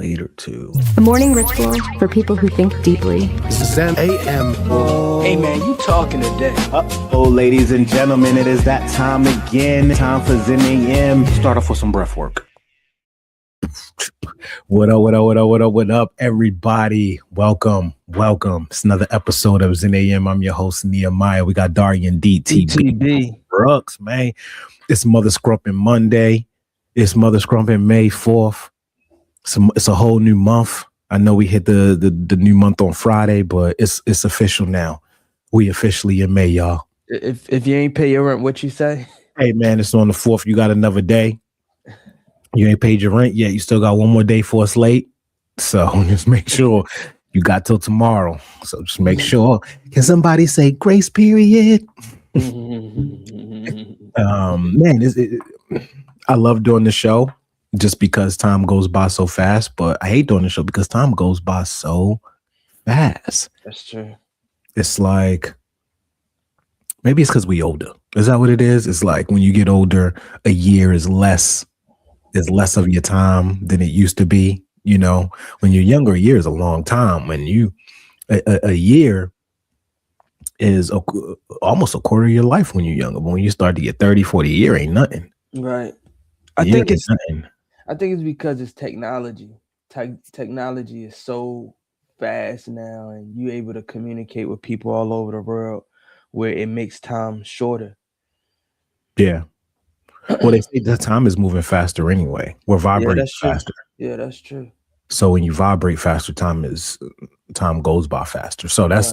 later too. A morning ritual for people who think deeply. Zen AM. Hey man, you talking today? Oh, ladies and gentlemen, it is that time again. Time for Zen AM. Start off with some breath work. What up, everybody? Welcome. It's another episode of Zen AM. I'm your host, Nehemiah. We got Darian DTB. Brooks, man. It's Mother Scrumping Monday. It's Mother Scrumping May 4th. It's a whole new month. I know we hit the new month on Friday, but it's official now. We officially in May, y'all. If you ain't pay your rent, what you say? Hey, man, it's on the 4th. You got another day. You ain't paid your rent yet. You still got one more day for us late. So just make sure you got till tomorrow. So just make sure. Can somebody say grace period? I love doing the show just because time goes by so fast, but I hate doing the show because time goes by so fast. That's true. It's like, maybe it's because we older. Is that what it is? It's like when you get older, a year is less of your time than it used to be. You know, when you're younger, a year is a long time. When a year is almost a quarter of your life when you're younger. But when you start to get 30, 40, a year ain't nothing. Right. I think it's because it's technology. Technology is so fast now, and you're able to communicate with people all over the world where it makes time shorter. Yeah. Well, they say the time is moving faster anyway. We're vibrating faster. Yeah, that's true. So when you vibrate faster, time goes by faster. So that's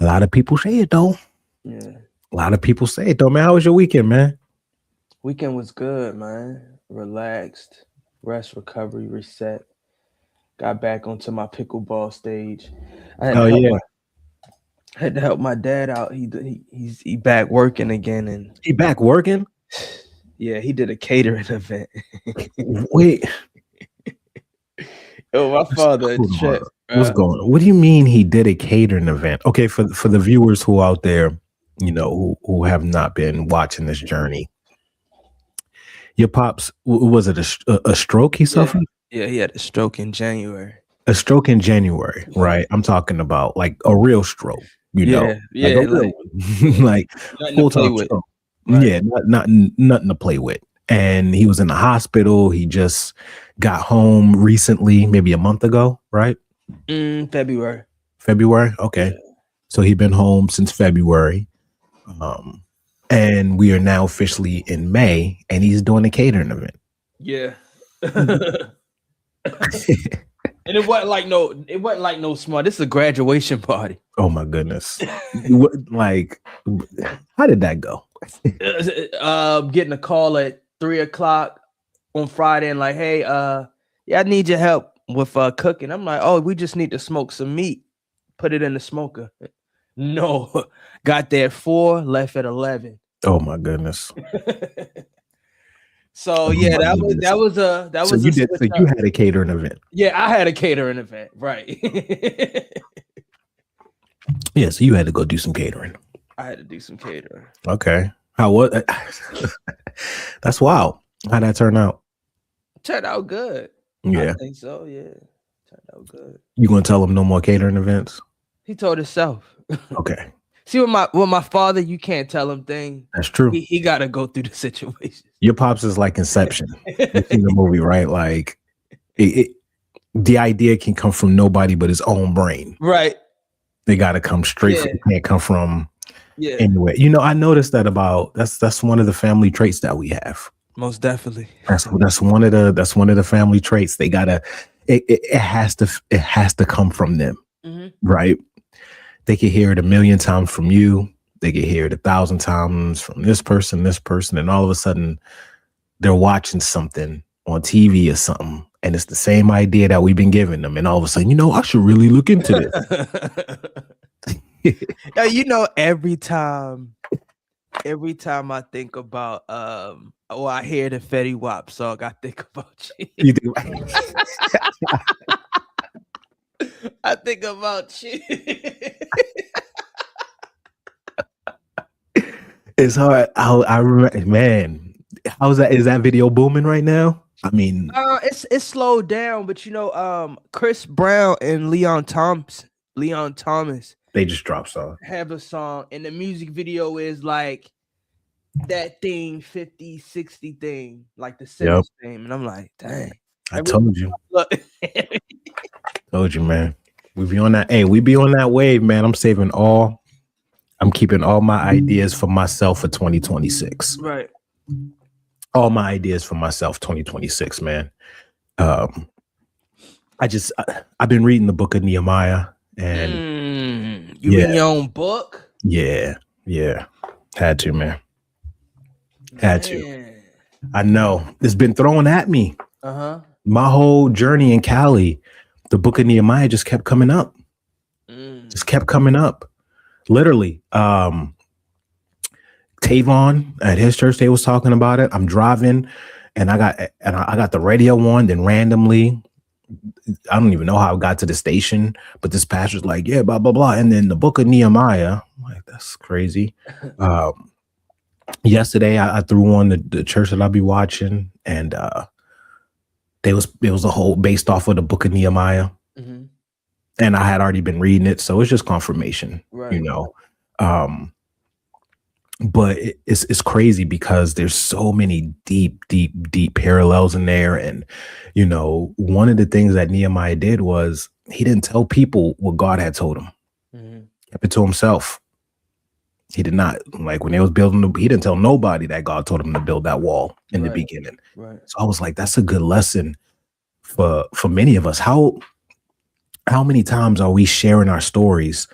a lot of people say it though. Yeah. A lot of people say it though, man. How was your weekend, man? Weekend was good, man. Relaxed, rest, recovery, reset. Got back onto my pickleball stage. I had to help my dad out. He's back working again, and he back working. Yeah, he did a catering event. Wait, oh, my father. What's going on? What do you mean he did a catering event? Okay, for the viewers who out there, you know, who have not been watching this journey, your pops, was it a stroke he suffered? Yeah, he had a stroke in January. A stroke in January, right? I'm talking about like a real stroke. You know, like full-time stroke. Right. Yeah, nothing to play with. And he was in the hospital. He just got home recently, maybe a month ago, right? February. Okay. Yeah. So he'd been home since February. And we are now officially in May, and he's doing a catering event. Yeah. And it wasn't like no smart. This is a graduation party. Oh my goodness. Like, how did that go? Getting a call at 3:00 on Friday and like, hey, I need your help with cooking. I'm like, oh, we just need to smoke some meat. Put it in the smoker. No, got there at 4, left at 11. Oh my goodness. So yeah, that was. So you had a catering event. Yeah, I had a catering event, right? Yeah, so you had to go do some catering. I had to do some catering. Okay. How was? That's wild. How'd that turn out? Turned out good. Yeah, I think so. Yeah, turned out good. You gonna tell him no more catering events? He told himself. Okay. See, with my father, you can't tell him things. That's true. He got to go through the situation. Your pops is like Inception. You've seen the movie, right? Like, the idea can come from nobody but his own brain. Right. They got to come straight from. It can't come from anywhere. You know, I noticed that that's one of the family traits that we have. Most definitely. That's one of the family traits. They gotta. It has to come from them, right? They could hear it 1,000,000 times from you. They could hear it 1,000 times from this person, and all of a sudden they're watching something on TV or something, and it's the same idea that we've been giving them. And all of a sudden, you know, I should really look into this. You know, every time I think about, I hear the Fetty Wap song, I think about you. You think I think about you. It's hard. I remember, man. How's that? Is that video booming right now? I mean, it's slowed down, but Chris Brown and Leon Thomas, they just dropped song. have a song, and the music video is like that thing 50, 60 thing, like the Simmons thing, and I'm like, dang. I told you. Told you, man. We be on that. Hey, we be on that wave, man. I'm keeping all my ideas for myself for 2026. Right. All my ideas for myself 2026, man. I've been reading the book of Nehemiah, and you reading your own book? Yeah. Had to, man. Had to. I know. It's been thrown at me. My whole journey in Cali, the book of Nehemiah just kept coming up. Just kept coming up. Literally. Tavon at his church, they was talking about it. I'm driving and I got the radio on, then randomly, I don't even know how I got to the station, but this pastor's like, yeah, blah, blah, blah. And then the book of Nehemiah, I'm like, that's crazy. Yesterday I threw on the church that I'll be watching, and it was a whole based off of the book of Nehemiah. And I had already been reading it, so it's just confirmation, right. But it's crazy because there's so many deep parallels in there. And, one of the things that Nehemiah did was he didn't tell people what God had told him. He kept it to himself. He did not, like when they was building, he didn't tell nobody that God told him to build that wall in the beginning. Right. So I was like, that's a good lesson for many of us. How many times are we sharing our stories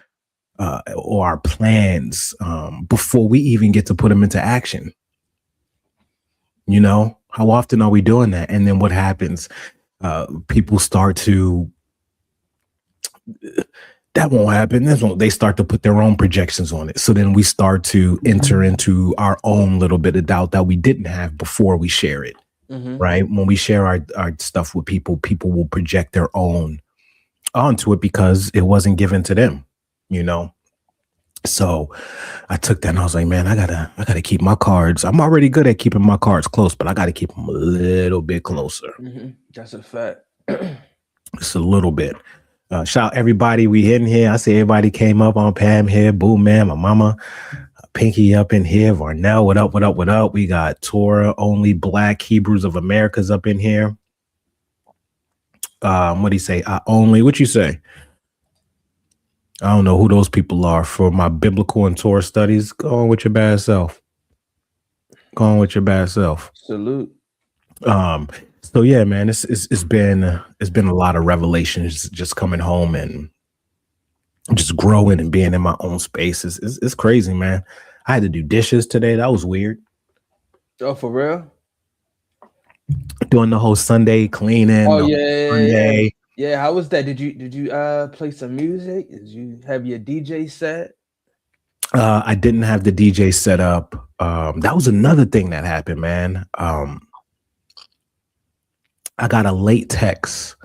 or our plans before we even get to put them into action? How often are we doing that? And then what happens? People start to, that won't happen. They start to put their own projections on it. So then we start to enter into our own little bit of doubt that we didn't have before we share it. Right? When we share our stuff with people will project their own onto it because it wasn't given to them, So I took that and I was like, man, I gotta keep my cards. I'm already good at keeping my cards close, but I gotta keep them a little bit closer. That's a fact. Just a little bit. Shout everybody, we in here. I see everybody came up on Pam here. Boom, man, my mama, Pinky up in here. Varnell, what up, what up, what up? We got Torah, Only Black Hebrews of America's up in here. What do you say? What you say? I don't know who those people are. For my biblical and Torah studies, go on with your bad self. Salute. So yeah, man, it's been a lot of revelations just coming home and just growing and being in my own space. It's crazy, man. I had to do dishes today. That was weird. Oh, for real? Doing the whole Sunday cleaning. Oh yeah. Yeah, how was that? Did you play some music? Did you have your DJ set? I didn't have the DJ set up. That was another thing that happened, man. I got a late text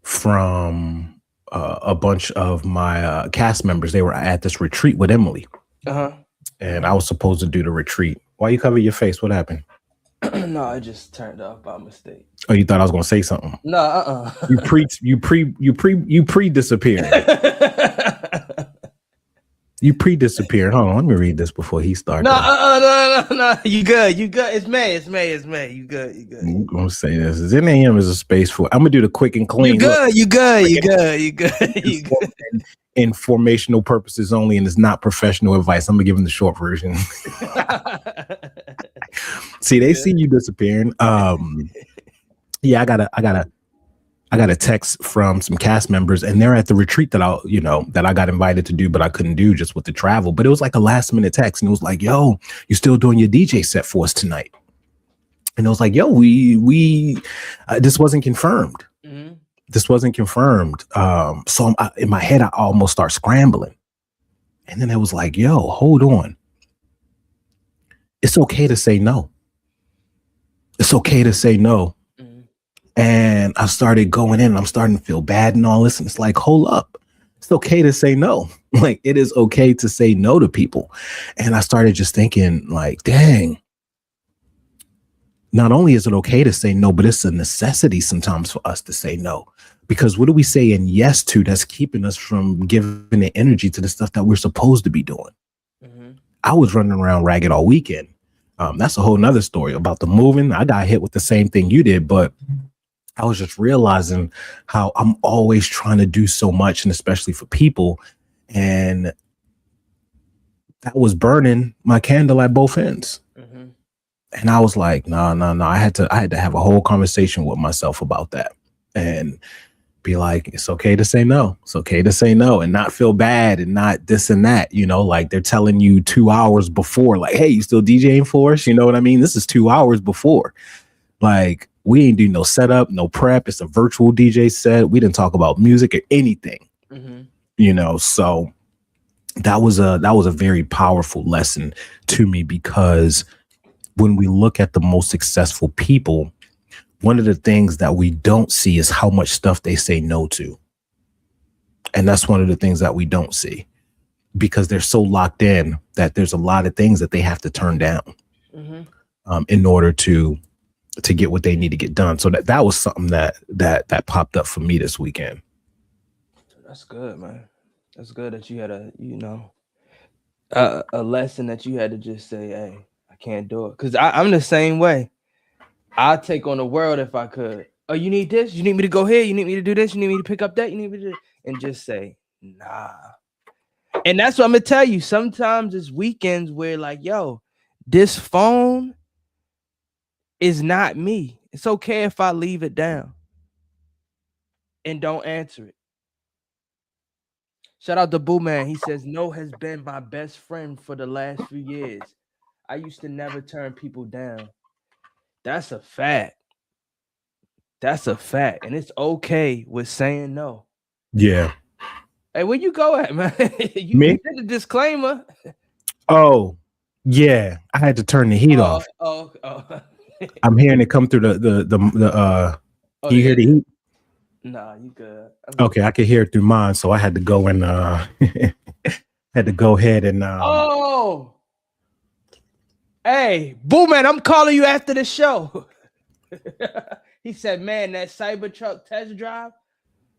from a bunch of my cast members. They were at this retreat with Emily. And I was supposed to do the retreat. Why you cover your face? What happened? No, I just turned off by mistake. Oh, you thought I was gonna say something? No, You pre-disappeared. You pre-disappeared. Hold on, let me read this before he starts. No. You good. It's May. You good. I'm gonna say this. Zen AM is a space for. I'm gonna do the quick and clean. You good. Informational purposes only, and it's not professional advice. I'm gonna give him the short version. See, they see you disappearing. Yeah, I got a text from some cast members, and they're at the retreat that I got invited to do, but I couldn't do just with the travel. But it was like a last minute text, and it was like, "Yo, you still doing your DJ set for us tonight?" And it was like, "Yo, we this wasn't confirmed. This wasn't confirmed." So in my head, I almost start scrambling, and then it was like, "Yo, hold on. It's okay to say no. It's okay to say no." And I started going in and I'm starting to feel bad and all this. And it's like, hold up. It's okay to say no. Like, it is okay to say no to people. And I started just thinking like, dang, not only is it okay to say no, but it's a necessity sometimes for us to say no. Because what are we saying yes to that's keeping us from giving the energy to the stuff that we're supposed to be doing? Mm-hmm. I was running around ragged all weekend. That's a whole nother story about the moving. I got hit with the same thing you did, but I was just realizing how I'm always trying to do so much, and especially for people. And that was burning my candle at both ends. Mm-hmm. And I was like, no. I had to have a whole conversation with myself about that and be like, it's okay to say no. It's okay to say no and not feel bad and not this and that, like they're telling you 2 hours before, like, hey, you still DJing for us? You know what I mean? This is 2 hours before. Like, we ain't do no setup, no prep. It's a virtual DJ set. We didn't talk about music or anything, so that was a very powerful lesson to me, because when we look at the most successful people, one of the things that we don't see is how much stuff they say no to. And that's one of the things that we don't see, because they're so locked in that there's a lot of things that they have to turn down in order to get what they need to get done. So that was something that popped up for me this weekend. That's good, man. That's good that you had a lesson that you had to just say, hey, I can't do it. Because I'm the same way. I'd take on the world if I could. Oh, you need this? You need me to go here? You need me to do this? You need me to pick up that? You need me to... And just say, nah. And that's what I'm going to tell you. Sometimes it's weekends where like, yo, this phone is not me. It's okay if I leave it down and don't answer it. Shout out to Boo Man. He says, no has been my best friend for the last few years. I used to never turn people down. That's a fact. That's a fact. And it's okay with saying no. Yeah. Hey, where you go at, man? You Me? did a disclaimer. Oh, yeah. I had to turn the heat off. Oh. I'm hearing it come through the can you hear the heat? Nah, you good. Okay, I could hear it through mine, so I had to go and had to go ahead and Hey, Boo Man, I'm calling you after the show. He said, man, that Cybertruck test drive,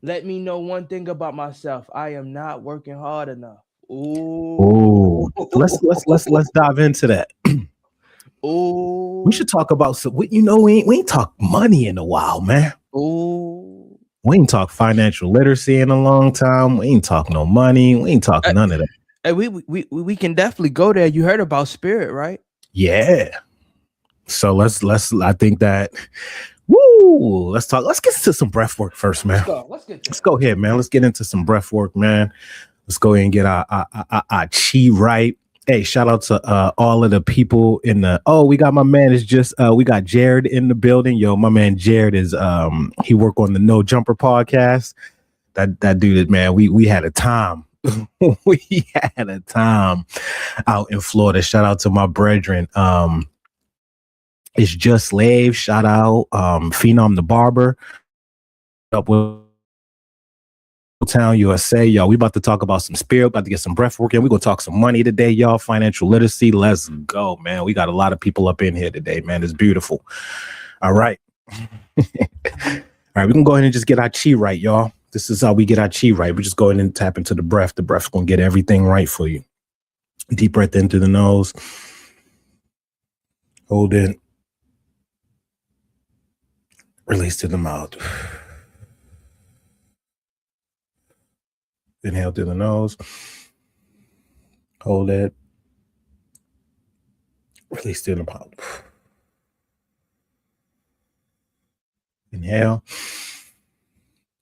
let me know one thing about myself. I am not working hard enough. Ooh. Let's dive into that. Ooh. We should talk about we ain't talked money in a while, man. Ooh. We ain't talk financial literacy in a long time. We ain't talk no money. We ain't talk none of that. Hey, we can definitely go there. You heard about Spirit, right? Yeah. So let's I think that let's talk. Let's get to some breath work first, man. Let's go ahead, man. Let's get into some breath work, man. Let's go ahead and get our chi right. Hey, shout out to all of the people in the. Oh, we got my man. Is just we got Jared in the building. Yo, my man Jared is he worked on the No Jumper podcast. That dude, man. We had a time. We had a time out in Florida. Shout out to my brethren. It's Just Slave. Shout out Phenom the Barber. Up with Town USA, y'all. We about to talk about some spirit, about to get some breath work in. We're gonna talk some money today, y'all. Financial literacy. Let's go, man. We got a lot of people up in here today, man. It's beautiful. All right. All right, we're gonna go ahead and just get our chi right, y'all. This is how we get our chi right. We just go ahead and tap into the breath. The breath's gonna get everything right for you. Deep breath in through the nose. Hold it. Release to the mouth. Inhale through the nose. Hold it. Release through the mouth. Inhale.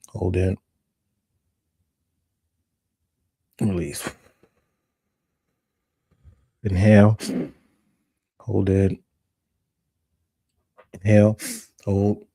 Hold it. Release. Inhale. Hold it. Inhale. Hold.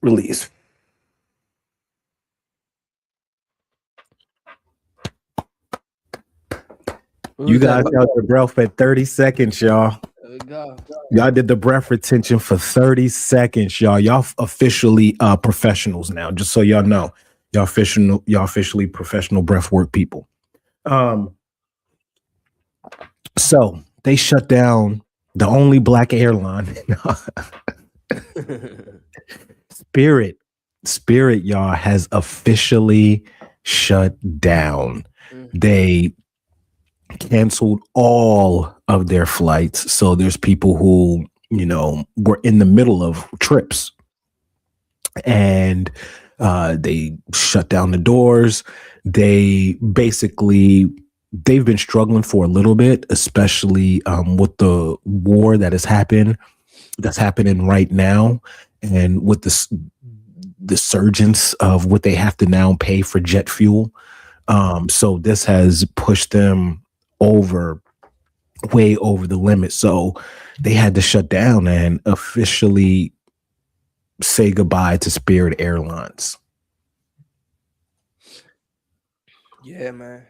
Release. You guys held your breath for 30 seconds, y'all. There we go. Y'all did the breath retention for 30 seconds, y'all. Y'all officially professionals now, just so y'all know. Y'all officially professional breath work people. So they shut down the only black airline. Spirit, y'all, has officially shut down. They canceled all of their flights. So there's people who, were in the middle of trips, and they shut down the doors. They've been struggling for a little bit, especially with the war that's happening right now, and with the surgence of what they have to now pay for jet fuel. So this has pushed them way over the limit. So they had to shut down and officially say goodbye to Spirit Airlines. Yeah, man.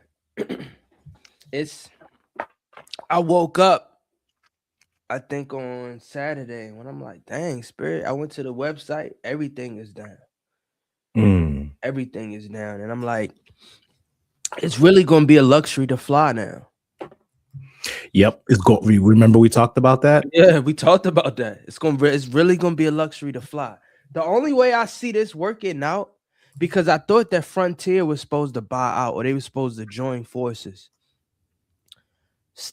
I woke up, I think on Saturday, when I'm like, dang, Spirit. I went to the website, everything is down. Everything is down. And I'm like, it's really going to be a luxury to fly now. Yep. Remember we talked about that? Yeah, we talked about that. It's really going to be a luxury to fly. The only way I see this working out, because I thought that Frontier was supposed to buy out, or they were supposed to join forces.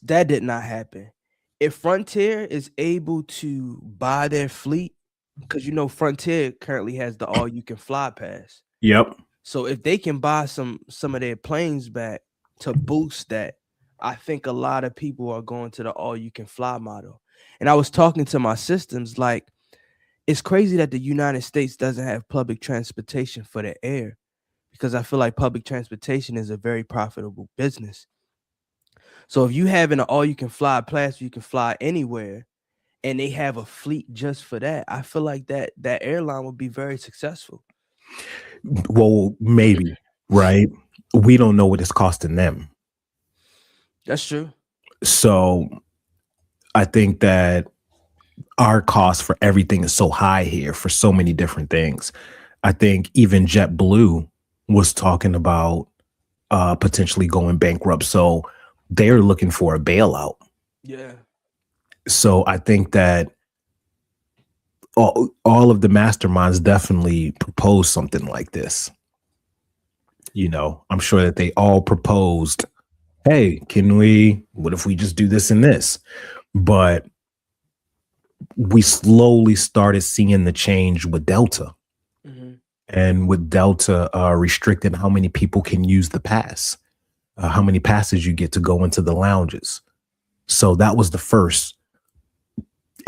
That did not happen. If Frontier is able to buy their fleet, because Frontier currently has the all-you-can-fly pass. Yep. So if they can buy some of their planes back to boost that, I think a lot of people are going to the all-you-can-fly model. And I was talking to my systems, like, it's crazy that the United States doesn't have public transportation for the air, because I feel like public transportation is a very profitable business. So if you have an all-you-can-fly class, you can fly anywhere, and they have a fleet just for that, I feel like that airline would be very successful. Well, maybe, right? We don't know what it's costing them. That's true. So I think that our cost for everything is so high here for so many different things. I think even JetBlue was talking about potentially going bankrupt. So they're looking for a bailout. Yeah. So I think that all of the masterminds definitely proposed something like this. I'm sure that they all proposed, hey, what if we just do this and this? But we slowly started seeing the change with Delta. And with Delta restricting how many people can use the pass, how many passes you get to go into the lounges. So that was the first.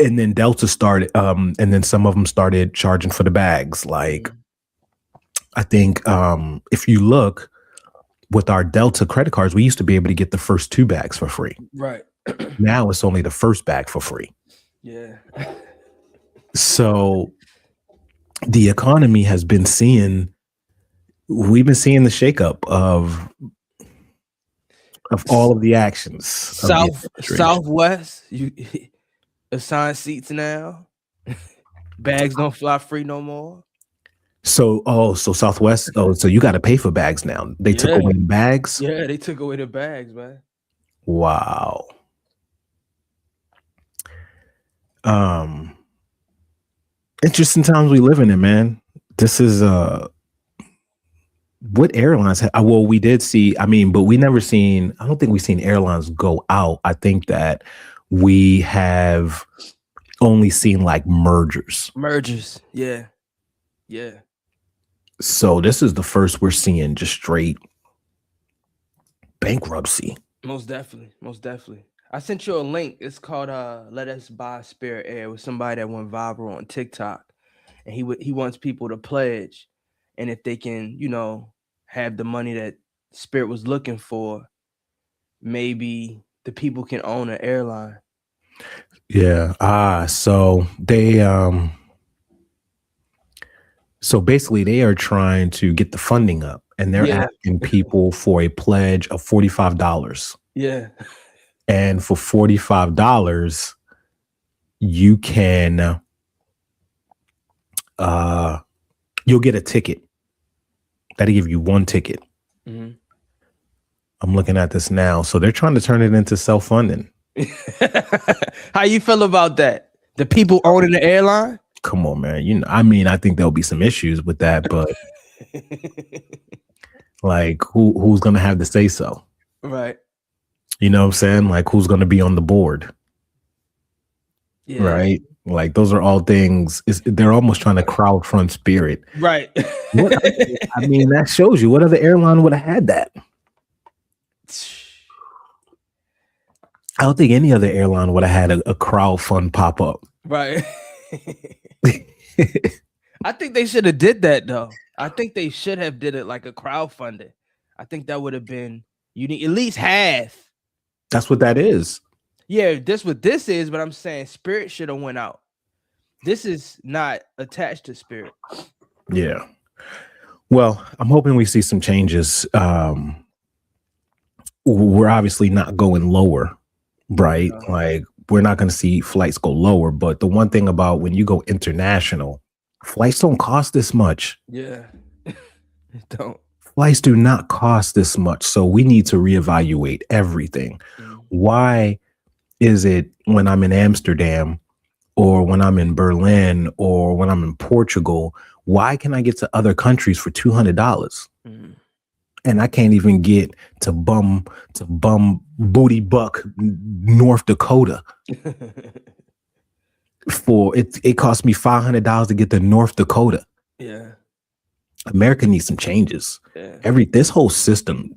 And then Delta started, and then some of them started charging for the bags. Like, I think if you look with our Delta credit cards, we used to be able to get the first 2 bags for free. Right. Now it's only the first bag for free. Yeah. So the economy has been we've been seeing the shakeup of all of the actions. Southwest, you assign seats now. Bags don't fly free no more. So Southwest. So you got to pay for bags now. They took away the bags. Yeah, they took away the bags, man. Wow. Interesting times we live in, man. This is what airlines well, we did see, but we never seen, I don't think we've seen airlines go out. I think that we have only seen like mergers. Yeah. So this is the first we're seeing just straight bankruptcy. Most definitely. I sent you a link. It's called Let Us Buy Spirit Air, with somebody that went viral on TikTok. And he wants people to pledge. And if they can, have the money that Spirit was looking for, maybe the people can own an airline. Yeah. So they So basically, they are trying to get the funding up, and they're asking people for a pledge of $45. Yeah. And for $45, you can you'll get a ticket. That'll give you one ticket. Mm-hmm. I'm looking at this now. So they're trying to turn it into self-funding. How you feel about that? The people owning the airline? Come on, man. You know, I mean, I think there'll be some issues with that, but like who's gonna have to say so? Right. You know what I'm saying? Like who's gonna be on the board? Yeah. Right? Like those are all things. They're almost trying to crowdfund Spirit. Right. I mean, that shows you what other airline would have had that. I don't think any other airline would have had a crowdfund pop up. Right. I think they should have did that though. I think they should have did it like a crowdfunding. I think that would have been unique, at least half. That's what that is. Yeah, this what this is, but I'm saying Spirit should have went out. This is not attached to Spirit. Yeah. Well, I'm hoping we see some changes. We're obviously not going lower, right? Like we're not going to see flights go lower. But the one thing about when you go international, flights don't cost this much. Yeah, don't. Flights do not cost this much. So we need to reevaluate everything. Why is it when I'm in Amsterdam or when I'm in Berlin or when I'm in Portugal, why can I get to other countries for $200? And I can't even get to bum booty buck North Dakota for it. It cost me $500 to get to North Dakota. Yeah. America needs some changes. Yeah. This whole system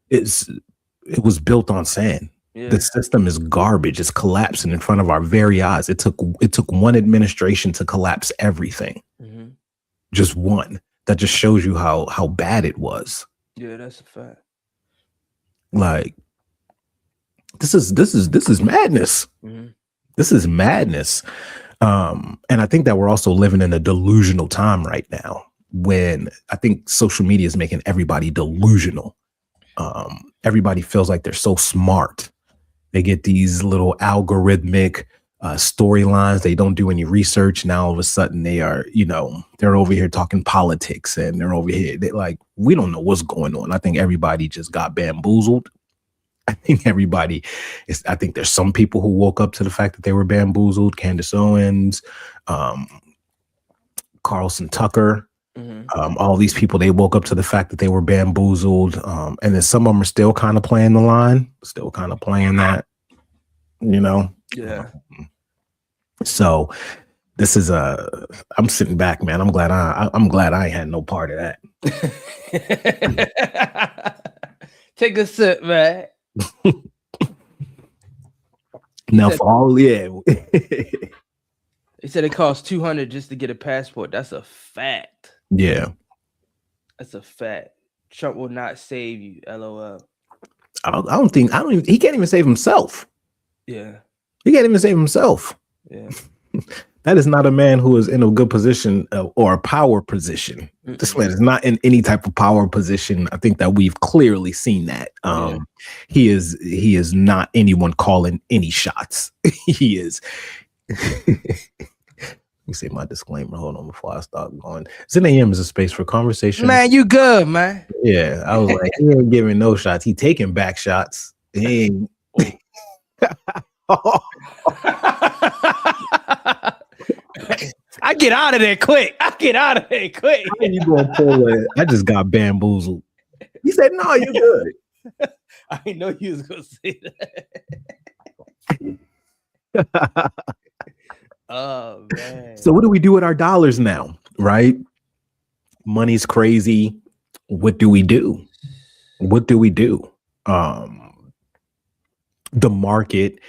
it was built on sand. Yeah. The system is garbage. It's collapsing in front of our very eyes. It took one administration to collapse everything. Mm-hmm. Just one. That just shows you how bad it was. Yeah, that's a fact. Like this is madness. Mm-hmm. This is madness. And I think that we're also living in a delusional time right now when I think social media is making everybody delusional. Everybody feels like they're so smart. They get these little algorithmic storylines. They don't do any research. Now all of a sudden they are, they're over here talking politics and they're over here. They like, we don't know what's going on. I think everybody just got bamboozled. I think there's some people who woke up to the fact that they were bamboozled. Candace Owens, Carlson Tucker, all these people, they woke up to the fact that they were bamboozled. And then some of them are still kind of playing the line, still kind of playing that, Yeah. So this is I'm sitting back, man. I'm glad I had no part of that. Take a sip, man. Now for all, yeah. He said it costs $200 just to get a passport. That's a fact. Yeah. That's a fact. Trump will not save you. LOL. He can't even save himself. Yeah. He can't even save himself. Yeah. That is not a man who is in a good position or a power position. Mm-mm. This man is not in any type of power position. I think that we've clearly seen that. He is not anyone calling any shots. He is. Let me say my disclaimer. Hold on before I start going. Zen AM is a space for conversation. Man, you good, man. Yeah. I was like, he ain't giving no shots. He taking back shots. He ain't. I get out of there quick. How you gonna pull it? I just got bamboozled. He said, "No, you're good." I didn't know you was gonna say that. Oh man. So what do we do with our dollars now? Right? Money's crazy. What do we do? The market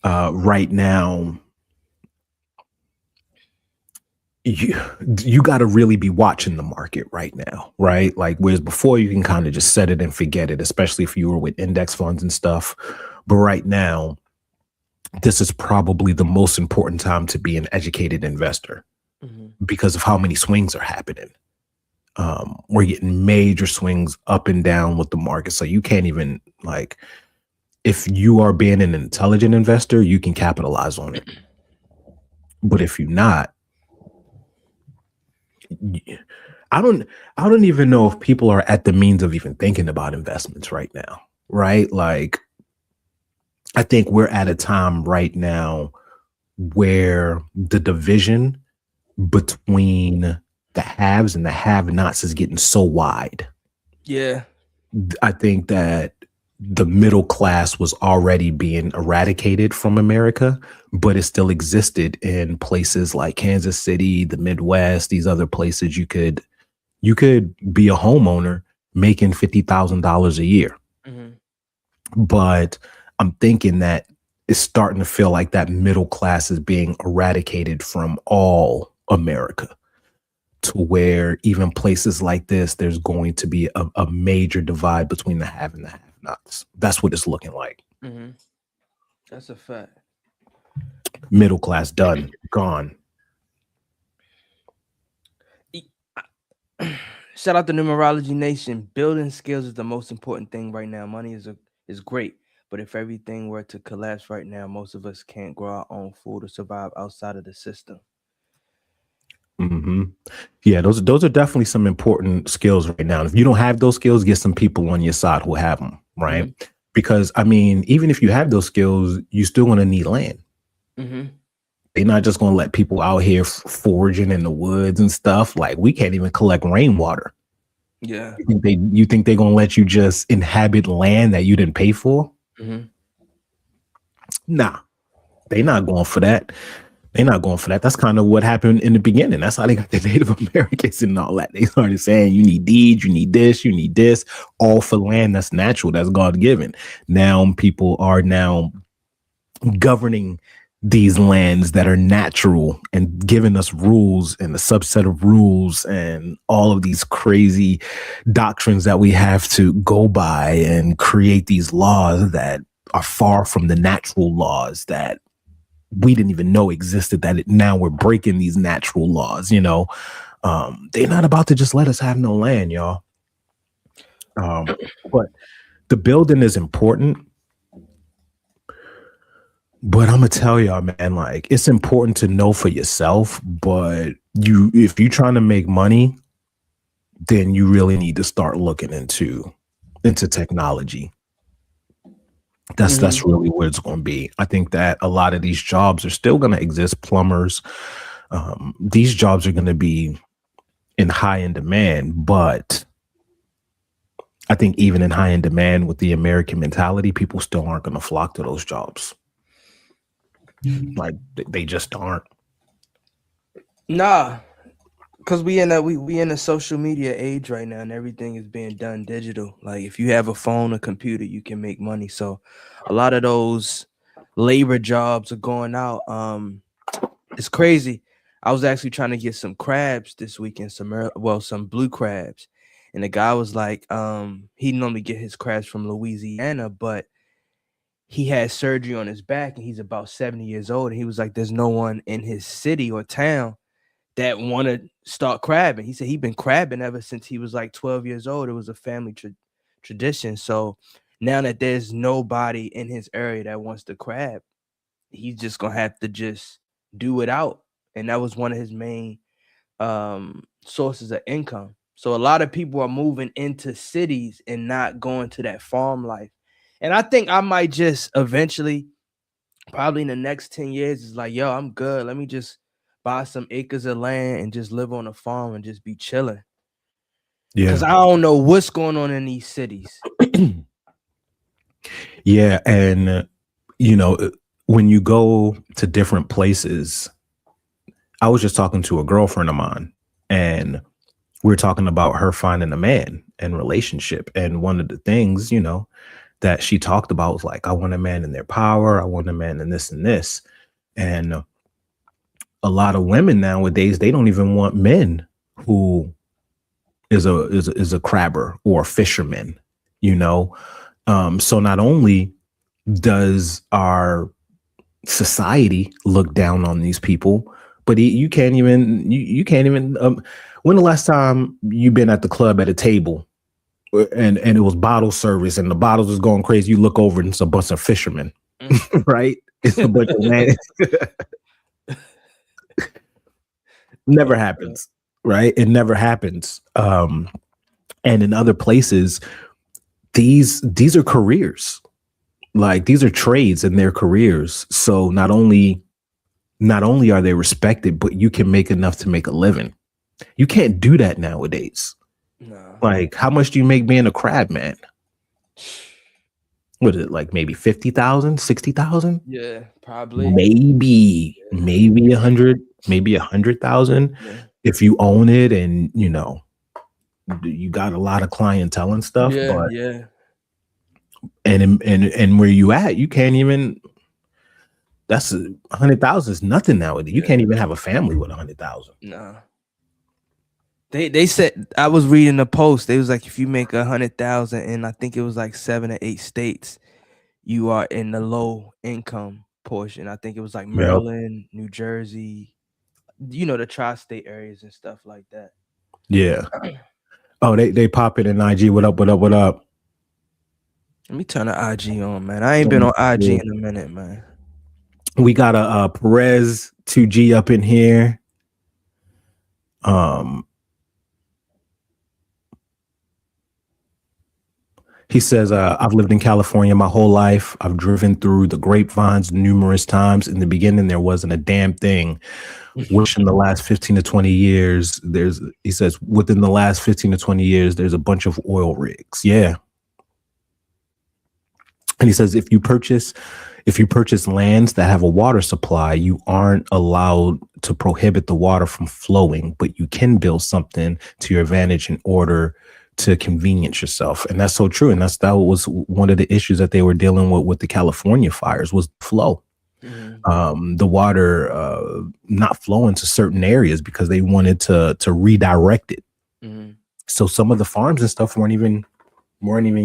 right now, you got to really be watching the market right now, right? Like whereas before you can kind of just set it and forget it, especially if you were with index funds and stuff. But right now, this is probably the most important time to be an educated investor. because of how many swings are happening. We're getting major swings up and down with the market. So you can't even, like, if you are being an intelligent investor, you can capitalize on it. But if you're not, I don't even know if people are at the means of even thinking about investments right now, right? Like, I think we're at a time right now where the division between the haves and the have-nots is getting so wide. Yeah. I think that the middle class was already being eradicated from America, but it still existed in places like Kansas City, the Midwest, these other places. You could be a homeowner making $50,000 a year. But I'm thinking that it's starting to feel like that middle class is being eradicated from all America, to where even places like this, there's going to be a major divide between the have and the have-nots. That's what it's looking like. That's a fact. Middle class done, gone. Shout out to Numerology Nation. Building skills is the most important thing right now. Money is great, but if everything were to collapse right now, most of us can't grow our own food or survive outside of the system. Yeah, those are definitely some important skills right now. If you don't have those skills, get some people on your side who have them, right? Because, I mean, even if you have those skills, you're still going to need land. They're not just going to let people out here foraging in the woods and stuff. Like, we can't even collect rainwater. Yeah. You think they're going to let you just inhabit land that you didn't pay for? Nah, they're not going for that. They're not going for that. That's kind of what happened in the beginning. That's how they got the Native Americans and all that. They started saying, you need deeds, you need this, all for land that's natural, that's God-given. Now people are now governing these lands that are natural and giving us rules and a subset of rules and all of these crazy doctrines that we have to go by and create these laws that are far from the natural laws that we didn't even know existed, that now we're breaking these natural laws, you know. They're not about to just let us have no land, y'all. But the building is important. But I'm gonna tell y'all, man, like, it's important to know for yourself, but if you're trying to make money, then you really need to start looking into technology. That's really where it's going to be. I think that a lot of these jobs are still going to exist. Plumbers, these jobs are going to be in high in demand, but I think even in high in demand with the American mentality, people still aren't going to flock to those jobs. Like, they just aren't. Nah, because we in a social media age right now, and everything is being done digital. Like, if you have a phone or computer, you can make money. So a lot of those labor jobs are going out. It's crazy. I was actually trying to get some crabs this weekend, some blue crabs, and the guy was like, he normally get his crabs from Louisiana, but he had surgery on his back, and he's about 70 years old. And he was like, there's no one in his city or town that want to start crabbing. He said he'd been crabbing ever since he was like 12 years old. It was a family tradition. So now that there's nobody in his area that wants to crab, he's just gonna have to just do it out. And that was one of his main sources of income. So a lot of people are moving into cities and not going to that farm life. And I think I might just eventually, probably in the next 10 years, is like, yo, I'm good. Let me just buy some acres of land and just live on a farm and just be chilling. Yeah. Because I don't know what's going on in these cities. Yeah. And, you know, when you go to different places, I was just talking to a girlfriend of mine, and we were talking about her finding a man and relationship. And one of the things, you know, that she talked about was like, I want a man in their power. I want a man in this and this. And a lot of women nowadays, they don't even want men who is a crabber or a fisherman, you know? So not only does our society look down on these people, but you can't even when the last time you been at the club at a table and it was bottle service and the bottles was going crazy, you look over and it's a bunch of fishermen, right? It's a bunch of men. Never happens, right? It never happens. And in other places, these are careers. Like these are trades and their careers. So not only are they respected, but you can make enough to make a living. You can't do that nowadays. No. Like, how much do you make being a crab man? What is it, like maybe 50,000, 60,000? Yeah, probably. Maybe 100, maybe 100,000 if you own it and you know you got a lot of clientele and stuff. But and where you at, you can't even. That's 100,000 is nothing nowadays. You can't even have a family with 100,000. No. They said, I was reading a post. They was like, if you make 100,000 in, I think it was like 7 or 8 states, you are in the low income portion. I think it was like Maryland, New Jersey, you know, the tri-state areas and stuff like that. Yeah. Oh, they pop it in IG. What up? What up? What up? Let me turn the IG on, man. I ain't been on IG in a minute, man. We got a Perez 2G up in here. He says, I've lived in California my whole life. I've driven through the grapevines numerous times. In the beginning, there wasn't a damn thing. Which in the last 15 to 20 years, he says, within the last 15 to 20 years, there's a bunch of oil rigs. Yeah. And he says, if you purchase lands that have a water supply, you aren't allowed to prohibit the water from flowing, but you can build something to your advantage in order to convenience yourself. And that's so true. And that was one of the issues that they were dealing with the California fires was flow. Mm-hmm. The water not flowing to certain areas because they wanted to redirect it. Mm-hmm. So some of the farms and stuff weren't even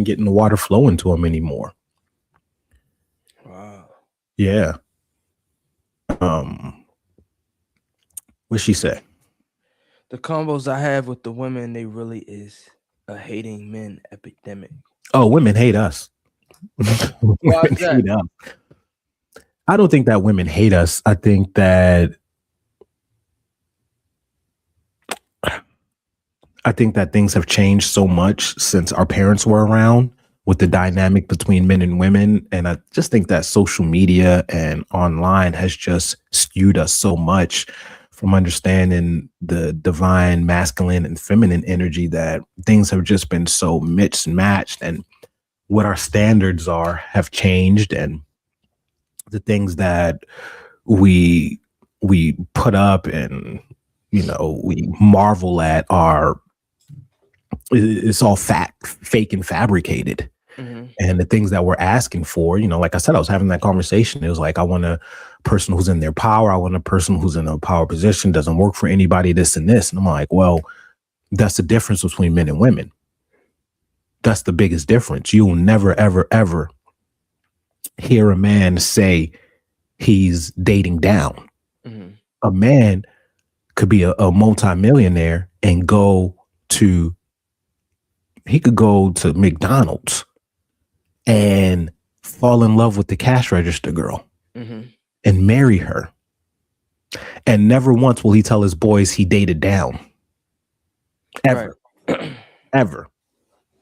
getting the water flowing to them anymore. Wow. Yeah. What'd she say? The combos I have with the women, they really is a hating men epidemic. Oh, women hate us. Women hate us. I don't think that women hate us. I think that things have changed so much since our parents were around with the dynamic between men and women. And I just think that social media and online has just skewed us so much from understanding the divine masculine and feminine energy that things have just been so mixed and matched, and what our standards are have changed, and the things that we put up and, you know, we marvel at it's all fake and fabricated. Mm-hmm. And the things that we're asking for, you know, like I said, I was having that conversation. It was like, I want a person who's in their power. I want a person who's in a power position, doesn't work for anybody, this and this. And I'm like, well, that's the difference between men and women. That's the biggest difference. You will never, ever, ever hear a man say he's dating down. Mm-hmm. A man could be a multimillionaire and he could go to McDonald's and fall in love with the cash register girl. Mm-hmm. And marry her. And never once will he tell his boys he dated down. Ever. Right. Ever.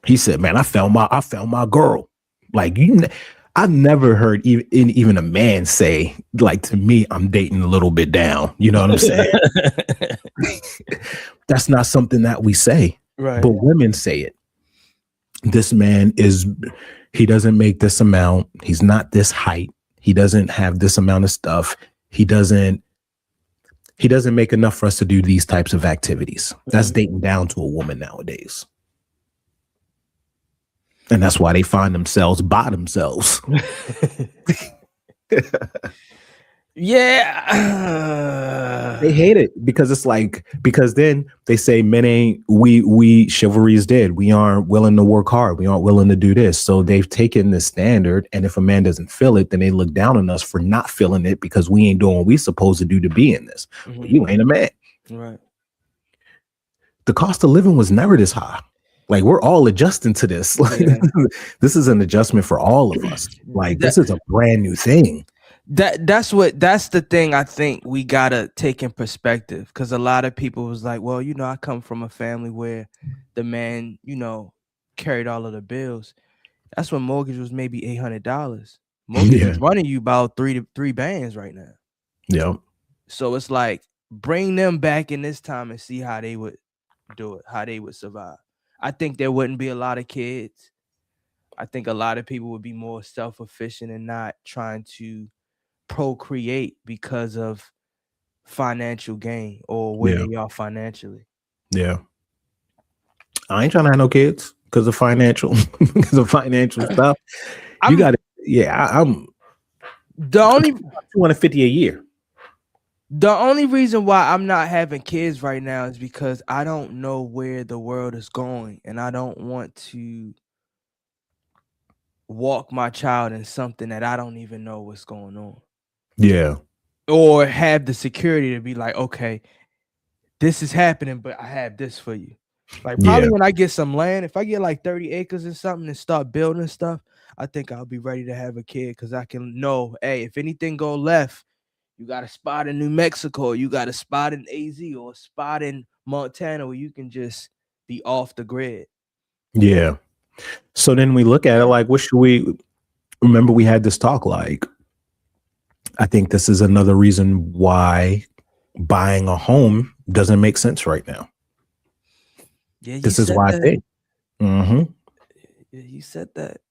He said, man, I found my girl. Like, I've never heard even a man say, like, to me, I'm dating a little bit down. You know what I'm saying? That's not something that we say. Right. But women say it. This man he doesn't make this amount. He's not this height. He doesn't have this amount of stuff. He doesn't make enough for us to do these types of activities. That's dating down to a woman nowadays. And that's why they find themselves by themselves. Yeah. They hate it because then they say men ain't we chivalry is dead. We aren't willing to work hard. We aren't willing to do this. So they've taken this standard, and if a man doesn't feel it, then they look down on us for not feeling it because we ain't doing what we supposed to do to be in this. Well, you ain't a man. Right. The cost of living was never this high. Like, we're all adjusting to this. Like, this is an adjustment for all of us. Like, this is a brand new thing. That's the thing I think we gotta take in perspective, because a lot of people was like, well, I come from a family where the man, carried all of the bills. That's when mortgage was maybe $800. Mortgage is running you about three bands right now. Yeah. So it's like, bring them back in this time and see how they would do it, how they would survive. I think there wouldn't be a lot of kids. I think a lot of people would be more self-efficient and not trying to procreate because of financial gain or where they are financially. Yeah. I ain't trying to have no kids because of financial stuff. I'm the only 250 a year. The only reason why I'm not having kids right now is because I don't know where the world is going, and I don't want to walk my child in something that I don't even know what's going on. Yeah. Or have the security to be like, okay, this is happening, but I have this for you. Like, probably when I get some land, if I get like 30 acres or something and start building stuff, I think I'll be ready to have a kid, because I can know, hey, if anything go left, you got a spot in New Mexico, you got a spot in AZ, or a spot in Montana where you can just be off the grid. Yeah. So then we look at it like, what should we remember? We had this talk. Like, I think this is another reason why buying a home doesn't make sense right now. Yeah, this is why I think. Yeah, you said that.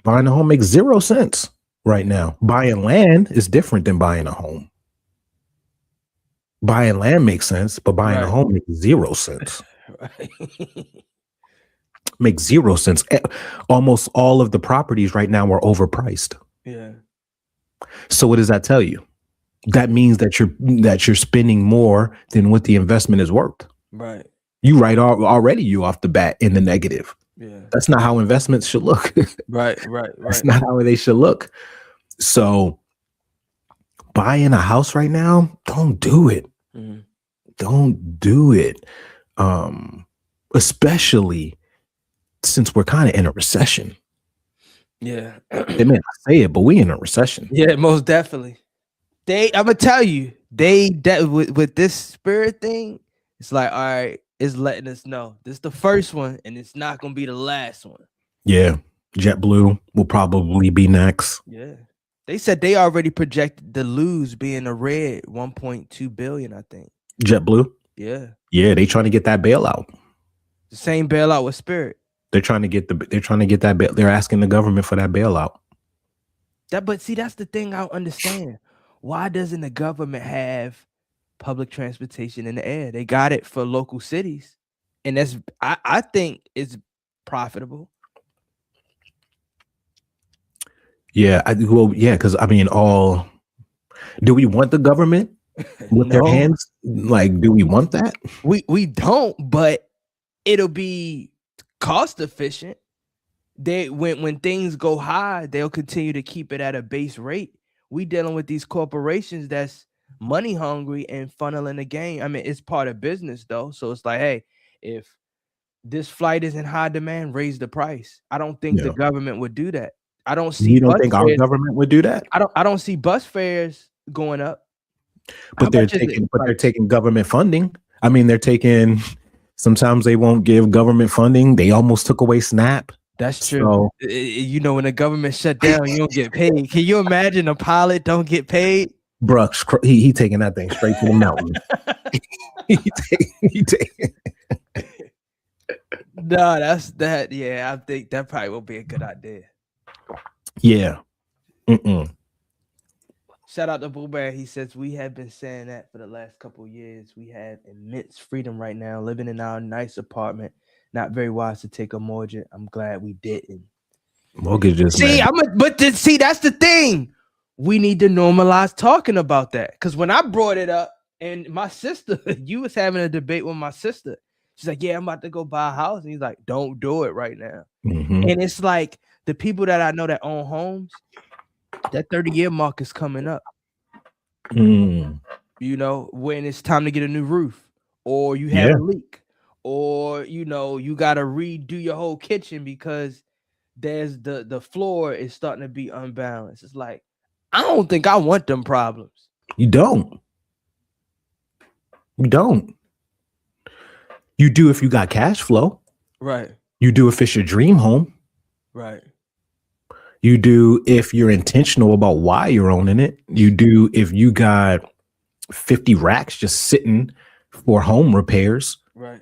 Buying a home makes 0 sense right now. Buying land is different than buying a home. Buying land makes sense, but buying a home makes 0 sense. Right. Makes 0 sense. Almost all of the properties right now are overpriced. Yeah. So what does that tell you? That means that you're spending more than what the investment is worth. Right. You already you off the bat in the negative. Yeah. That's not how investments should look. Right. That's not how they should look. So buying a house right now, don't do it. Mm-hmm. Don't do it. Especially since we're kind of in a recession. Yeah. They may not say it, but we in a recession. Yeah, most definitely. I'm gonna tell you, with this spirit thing, it's like, all right, it's letting us know this is the first one, and it's not gonna be the last one. Yeah. JetBlue will probably be next. Yeah. They said they already projected the lose being a red 1.2 billion, I think. JetBlue? Yeah. Yeah, they trying to get that bailout. The same bailout with Spirit. They're trying to get that bail. They're asking the government for that bailout. But see, that's the thing I don't understand. Why doesn't the government have public transportation in the air? They got it for local cities, and I think it's profitable. Yeah, because I mean, do we want the government with their hands? Like, do we want that? We don't, but it'll be cost efficient. When things go high, they'll continue to keep it at a base rate. We dealing with these corporations that's money hungry and funneling the game. I mean, it's part of business though. So it's like, hey, if this flight is in high demand, raise the price. I don't think the government would do that. I don't see. You don't think our government would do that? I don't see bus fares going up. But they're taking government funding. I mean, they're taking. Sometimes they won't give government funding. They almost took away SNAP. That's true. So, when the government shut down, you don't get paid. Can you imagine a pilot don't get paid? Brooks, he taking that thing straight to the mountain. he taking. No, that's that. Yeah, I think that probably will be a good idea. Yeah. Shout out to Boo Bear. He says, we have been saying that for the last couple of years. We have immense freedom right now, living in our nice apartment. Not very wise to take a mortgage. I'm glad we didn't. Mortgages. See, that's the thing. we need to normalize talking about that. Because when I brought it up, and my sister, you was having a debate with my sister. She's like, yeah, I'm about to go buy a house. And he's like, don't do it right now. Mm-hmm. And it's like the people that I know that own homes, that 30-year mark is coming up. Mm. You know, when it's time to get a new roof, or you have a leak, or you know, you got to redo your whole kitchen because there's the floor is starting to be unbalanced. It's like, I don't think I want them problems. You don't. You don't. You do if you got cash flow. Right. You do if it's your dream home. Right. You do if you're intentional about why you're owning it. You do if you got 50 racks just sitting for home repairs. Right.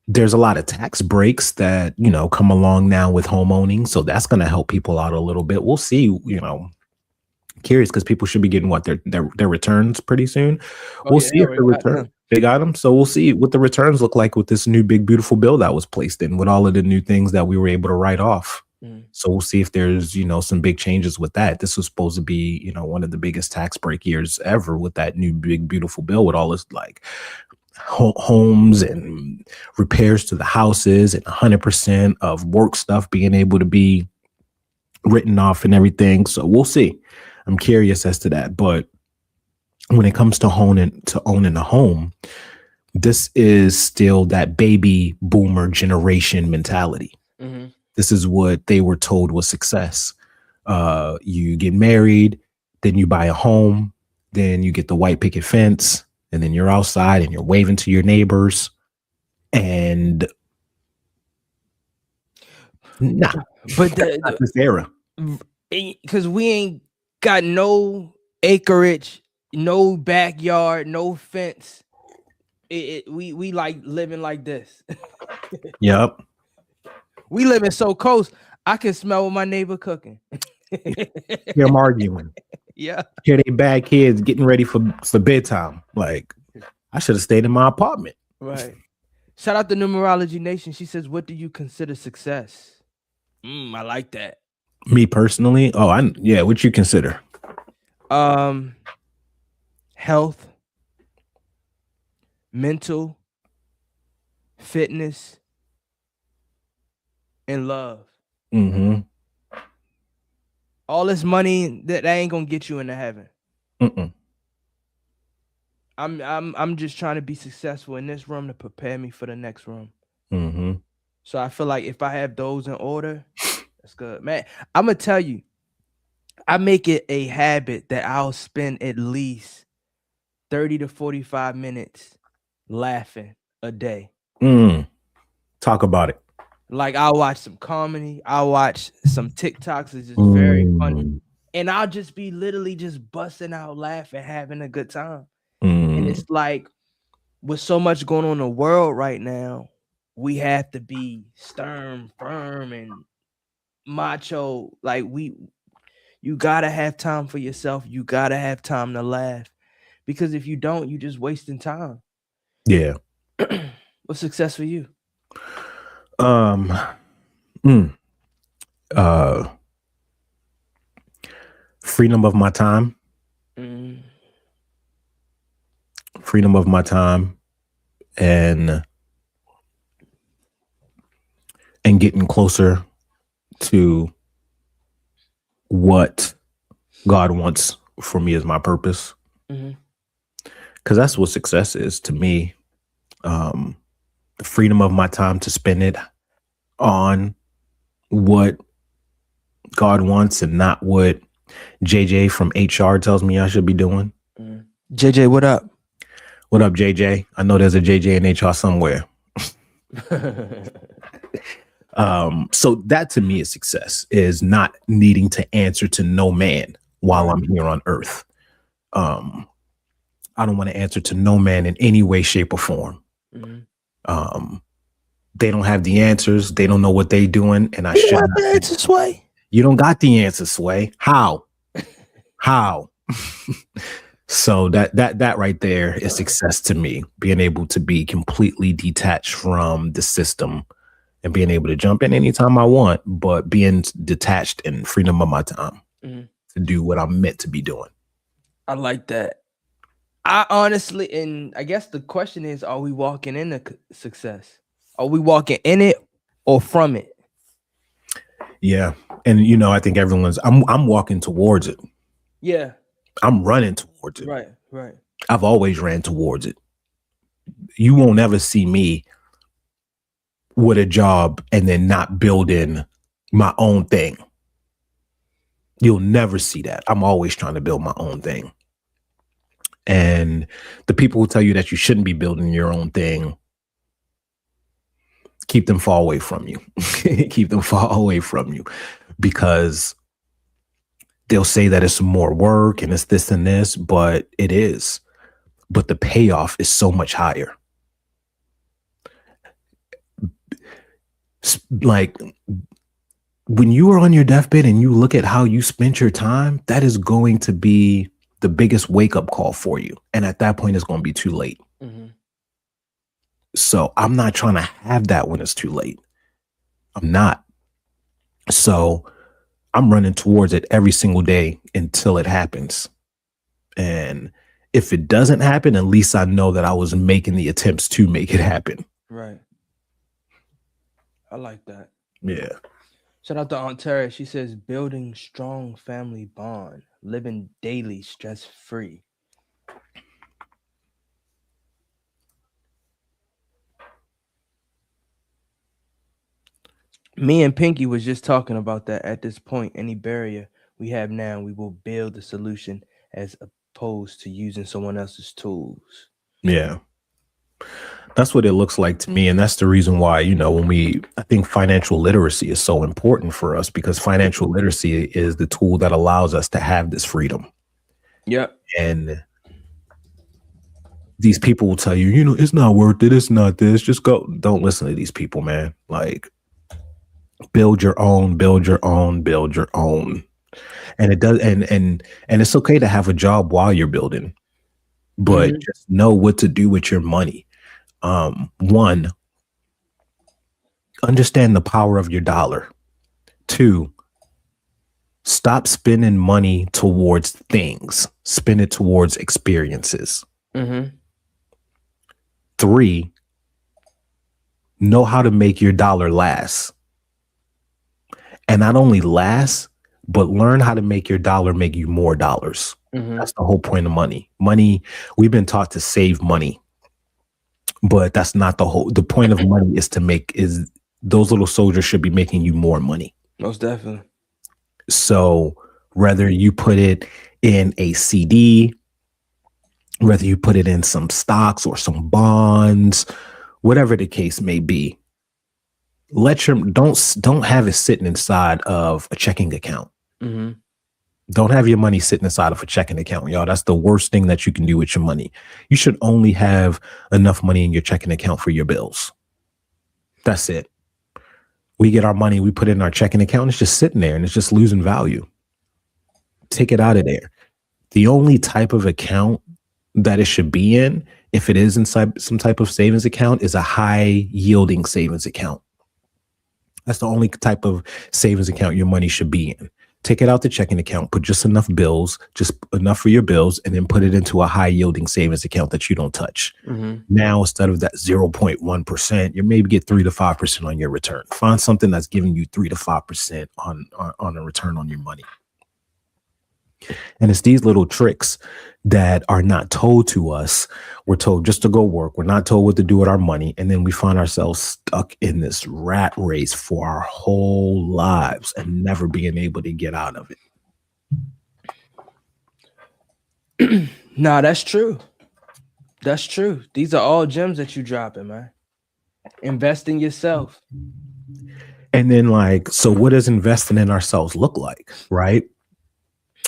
There's a lot of tax breaks that, you know, come along now with home owning. So that's going to help people out a little bit. We'll see, you know. Curious because people should be getting what their returns pretty soon. We'll see if the return they got them. So we'll see what the returns look like with this new big beautiful bill that was placed in with all of the new things that we were able to write off. So we'll see if there's, you know, some big changes with that. This was supposed to be, you know, one of the biggest tax break years ever with that new big beautiful bill with all this like homes and repairs to the houses and 100% of work stuff being able to be written off and everything. So we'll see. I'm curious as to that. But when it comes to owning a home, this is still that baby boomer generation mentality. Mm-hmm. This is what they were told was success. You get married, then you buy a home, then you get the white picket fence, and then you're outside and you're waving to your neighbors. And nah, but not this era. Because we ain't got no acreage, no backyard, no fence. We like living like this. Yep. We living so close, I can smell what my neighbor cooking. Hear them arguing. Yeah. Hear they bad kids getting ready for bedtime. Like, I should have stayed in my apartment. Right. Shout out to Numerology Nation. She says, what do you consider success? I like that. Me personally? What you consider? Health, mental, fitness, and love. Mm-hmm. All this money that ain't gonna get you into heaven. Mm-mm. I'm just trying to be successful in this room to prepare me for the next room. Mm-hmm. So I feel like if I have those in order, that's good, man. I'm gonna tell you, I make it a habit that I'll spend at least 30 to 45 minutes laughing a day. Talk about it. Like, I'll watch some comedy. I'll watch some TikToks. It's just very funny. And I'll just be literally just busting out laughing, having a good time. And it's like, with so much going on in the world right now, we have to be stern, firm, and macho. Like, you gotta have time for yourself. You gotta have time to laugh. Because if you don't, you're just wasting time. Yeah. What's success for you? Freedom of my time. Freedom of my time and getting closer to what God wants for me as my purpose. Because that's what success is to me. The freedom of my time to spend it on what God wants and not what JJ from HR tells me I should be doing. JJ, what up? What up, JJ? I know there's a JJ in HR somewhere. So that to me is success, is not needing to answer to no man while I'm here on earth. I don't want to answer to no man in any way, shape, or form. They don't have the answers. They don't know what they're doing. And I should not. The answer, Sway. You don't got the answer, Sway. How? So that right there is success to me, being able to be completely detached from the system and being able to jump in anytime I want, but being detached and freedom of my time. to do what I'm meant to be doing. I like that. I honestly, and I guess the question is, are we walking into success? Are we walking in it or from it? Yeah. And, you know, I think I'm walking towards it. Yeah. I'm running towards it. Right, right. I've always ran towards it. You won't ever see me with a job and then not building my own thing. You'll never see that. I'm always trying to build my own thing. And the people who tell you that you shouldn't be building your own thing, keep them far away from you. Keep them far away from you, because they'll say that it's more work and it's this and this, but it is. But the payoff is so much higher. Like, when you are on your deathbed and you look at how you spent your time, that is going to be the biggest wake-up call for you. And at that point, it's going to be too late. Mm-hmm. So I'm not trying to have that when it's too late. I'm not. So I'm running towards it every single day until it happens. And if it doesn't happen, at least I know that I was making the attempts to make it happen. Right. I like that. Yeah. Shout out to Aunt Tara. She says, building strong family bond, living daily stress-free. Me and Pinky was just talking about that. At this point, any barrier we have now, we will build the solution as opposed to using someone else's tools. Yeah. That's what it looks like to me. And that's the reason why, you know, I think financial literacy is so important for us, because financial literacy is the tool that allows us to have this freedom. Yeah. And these people will tell you, you know, it's not worth it. It's not this. Just go. Don't listen to these people, man. Like, build your own, build your own, build your own. And it does. And it's okay to have a job while you're building, but just know what to do with your money. One, understand the power of your dollar. Two, stop spending money towards things. Spend it towards experiences. Mm-hmm. Three, know how to make your dollar last. And not only last, but learn how to make your dollar make you more dollars. Mm-hmm. That's the whole point of money. Money, we've been taught to save money. But that's not the point of money is those little soldiers should be making you more money. Most definitely. So whether you put it in a CD, whether you put it in some stocks or some bonds, whatever the case may be, don't have it sitting inside of a checking account. Mm-hmm. Don't have your money sitting inside of a checking account, y'all. That's the worst thing that you can do with your money. You should only have enough money in your checking account for your bills. That's it. We get our money, we put it in our checking account, and it's just sitting there and it's just losing value. Take it out of there. The only type of account that it should be in, if it is inside some type of savings account, is a high yielding savings account. That's the only type of savings account your money should be in. Take it out the checking account, put just enough for your bills, and then put it into a high yielding savings account that you don't touch. Mm-hmm. Now, instead of that 0.1%, you maybe get 3 to 5% on your return. Find something that's giving you 3 to 5% on a return on your money. And it's these little tricks that are not told to us. We're told just to go work. We're not told what to do with our money. And then we find ourselves stuck in this rat race for our whole lives and never being able to get out of it. Nah, that's true. That's true. These are all gems that you dropping, man. Invest in yourself. And then so what does investing in ourselves look like, right?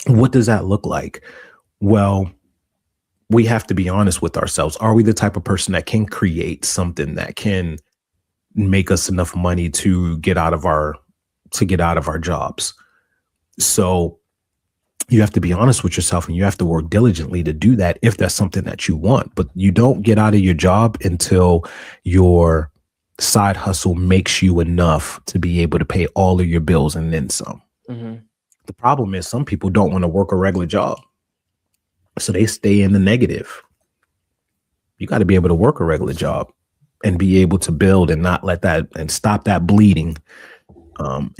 What does that look like? Well, we have to be honest with ourselves. Are we the type of person that can create something that can make us enough money to get out of our jobs? So you have to be honest with yourself and you have to work diligently to do that if that's something that you want. But you don't get out of your job until your side hustle makes you enough to be able to pay all of your bills and then some. Mm-hmm. The problem is some people don't want to work a regular job. So they stay in the negative. You got to be able to work a regular job and be able to build and not let that and stop that bleeding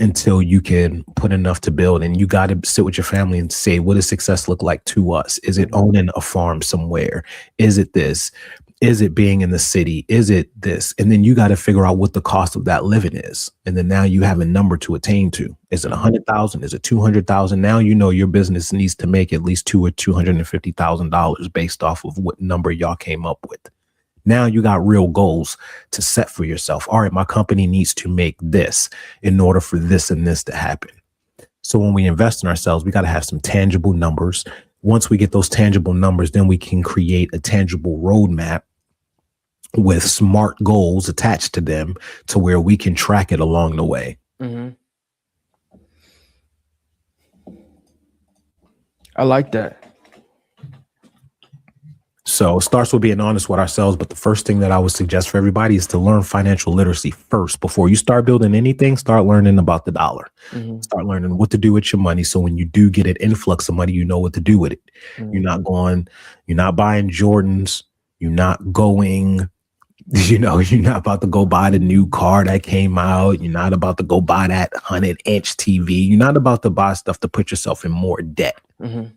until you can put enough to build. And you got to sit with your family and say, what does success look like to us? Is it owning a farm somewhere? Is it this? Is it being in the city? Is it this? And then you got to figure out what the cost of that living is. And then now you have a number to attain to. Is it 100,000? Is it 200,000? Now you know your business needs to make at least $200,000 or $250,000 based off of what number y'all came up with. Now you got real goals to set for yourself. All right, my company needs to make this in order for this and this to happen. So when we invest in ourselves, we got to have some tangible numbers. Once we get those tangible numbers, then we can create a tangible roadmap with smart goals attached to them to where we can track it along the way. Mm-hmm. I like that. So it starts with being honest with ourselves. But the first thing that I would suggest for everybody is to learn financial literacy first. Before you start building anything, start learning about the dollar. Mm-hmm. Start learning what to do with your money. So when you do get an influx of money, you know what to do with it. Mm-hmm. You're not buying Jordans. You're not going, you're not about to go buy the new car that came out. You're not about to go buy that 100-inch TV. You're not about to buy stuff to put yourself in more debt. Mm-hmm.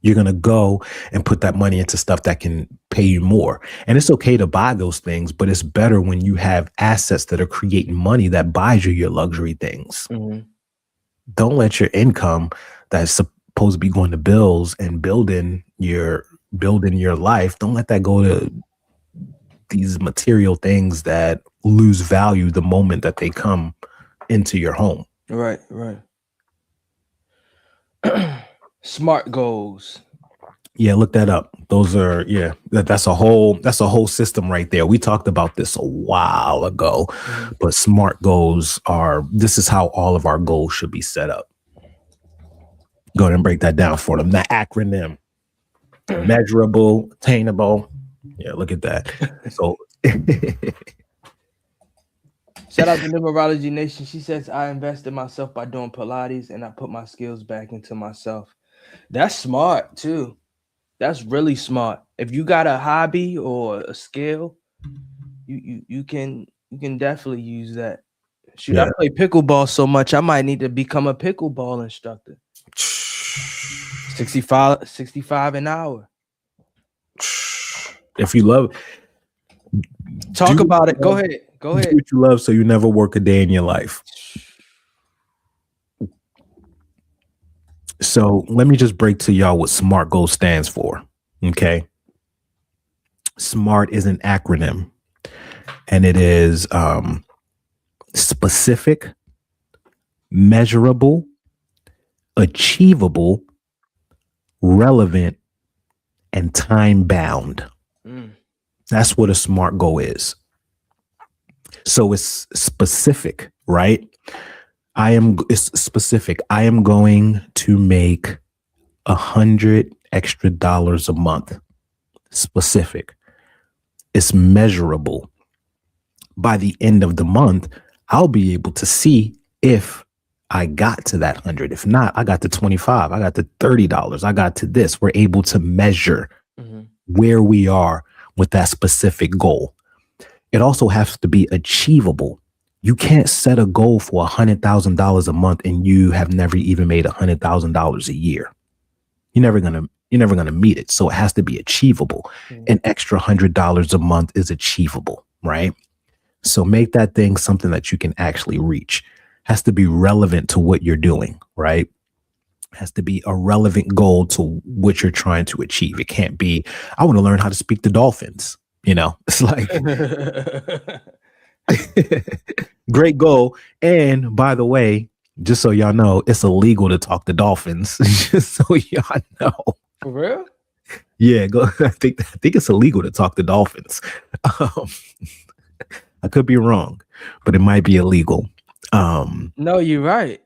You're going to go and put that money into stuff that can pay you more. And it's okay to buy those things, but it's better when you have assets that are creating money that buys you your luxury things. Mm-hmm. Don't let your income that's supposed to be going to bills and building your life, don't let that go to these material things that lose value the moment that they come into your home. Right. SMART goals. Yeah, look that up. Those are, that's a whole system right there. We talked about this a while ago, but SMART goals this is how all of our goals should be set up. Go ahead and break that down for them. That acronym, measurable, attainable. Yeah, look at that. So shout out to Numerology Nation. She says, I invest in myself by doing Pilates and I put my skills back into myself. That's smart too. That's really smart. If you got a hobby or a skill, you can definitely use that. Shoot, I play pickleball so much, I might need to become a pickleball instructor. 65 an hour. If you love talk about it. Go ahead. Do what you love so you never work a day in your life. So let me just break to y'all what SMART goal stands for. Okay. SMART is an acronym and it is specific, measurable, achievable, relevant, and time bound. That's what a SMART goal is. So it's specific, right? It's specific. I am going to make $100 extra a month. Specific. It's measurable. By the end of the month, I'll be able to see if I got to that 100. If not, I got to 25. I got to $30. I got to this. We're able to measure where we are with that specific goal. It also has to be achievable. You can't set a goal for $100,000 a month and you have never even made $100,000 a year. You're never gonna meet it. So it has to be achievable. An extra $100 a month is achievable, right? So make that thing something that you can actually reach. Has to be relevant to what you're doing, right? Has to be a relevant goal to what you're trying to achieve. It can't be, I want to learn how to speak to dolphins. It's like great goal. And by the way, just so y'all know, it's illegal to talk to dolphins. Just so y'all know. For real? Yeah, I think it's illegal to talk to dolphins. I could be wrong, but it might be illegal. No, you're right.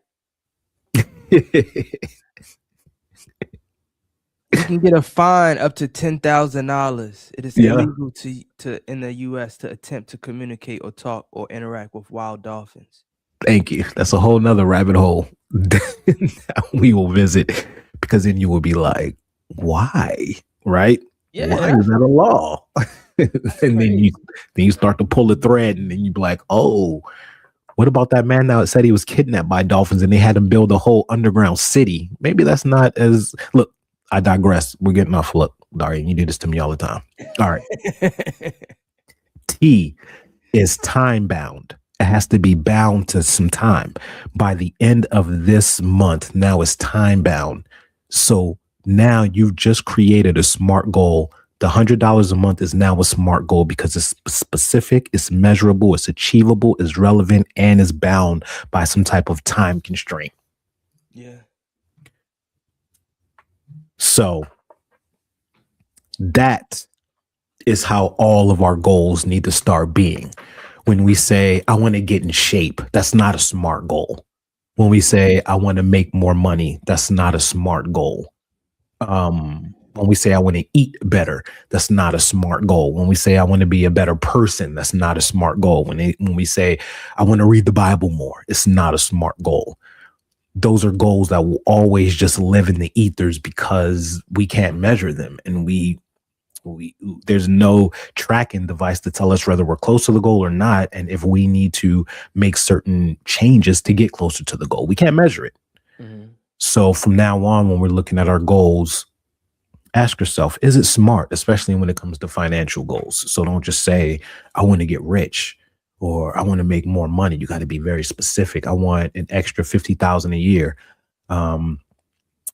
You can get a fine up to $10,000. It is illegal to in the U.S. to attempt to communicate or talk or interact with wild dolphins. Thank you. That's a whole nother rabbit hole that we will visit, because then you will be like, why? Right? Yeah, Why is that a law? And then you start to pull a thread, and then you be like, oh, what about that man that said he was kidnapped by dolphins and they had him build a whole underground city? Maybe that's not as, look, I digress. We're getting off. Look, Darian, you do this to me all the time. All right. T is time bound. It has to be bound to some time. By the end of this month, now it's time bound. So now you've just created a SMART goal. The $100 a month is now a SMART goal because it's specific, it's measurable, it's achievable, it's relevant, and is bound by some type of time constraint. Yeah. So that is how all of our goals need to start being. When we say, I want to get in shape, that's not a SMART goal. When we say, I want to make more money, that's not a SMART goal. When we say, I want to eat better, that's not a SMART goal. When we say, I want to be a better person, that's not a SMART goal. When we say, I want to read the Bible more, it's not a SMART goal. Those are goals that will always just live in the ethers because we can't measure them. And there's no tracking device to tell us whether we're close to the goal or not. And if we need to make certain changes to get closer to the goal, we can't measure it. Mm-hmm. So from now on, when we're looking at our goals, ask yourself, is it smart, especially when it comes to financial goals? So don't just say, I want to get rich or I want to make more money. You got to be very specific. I want an extra 50,000 a year.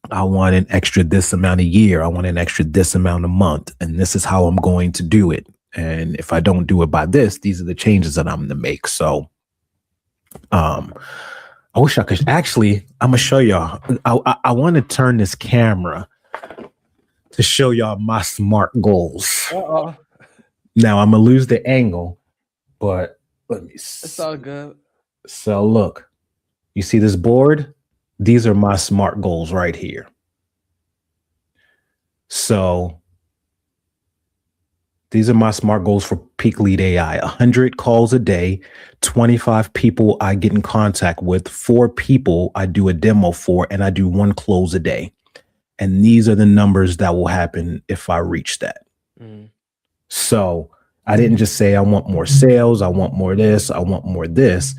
I want an extra this amount a year. I want an extra this amount a month. And this is how I'm going to do it. And if I don't do it by this, these are the changes that I'm going to make. So I wish I could actually, I'm going to show y'all. I want to turn this camera to show y'all my SMART goals. Uh-oh. Now I'm going to lose the angle, but let me see. It's all good. So look, you see this board? These are my SMART goals right here. So these are my SMART goals for Peak Lead AI. 100 calls a day, 25 people I get in contact with, 4 people I do a demo for, and I do 1 close a day. And these are the numbers that will happen if I reach that. Mm. So I didn't just say I want more sales, I want more this, I want more this.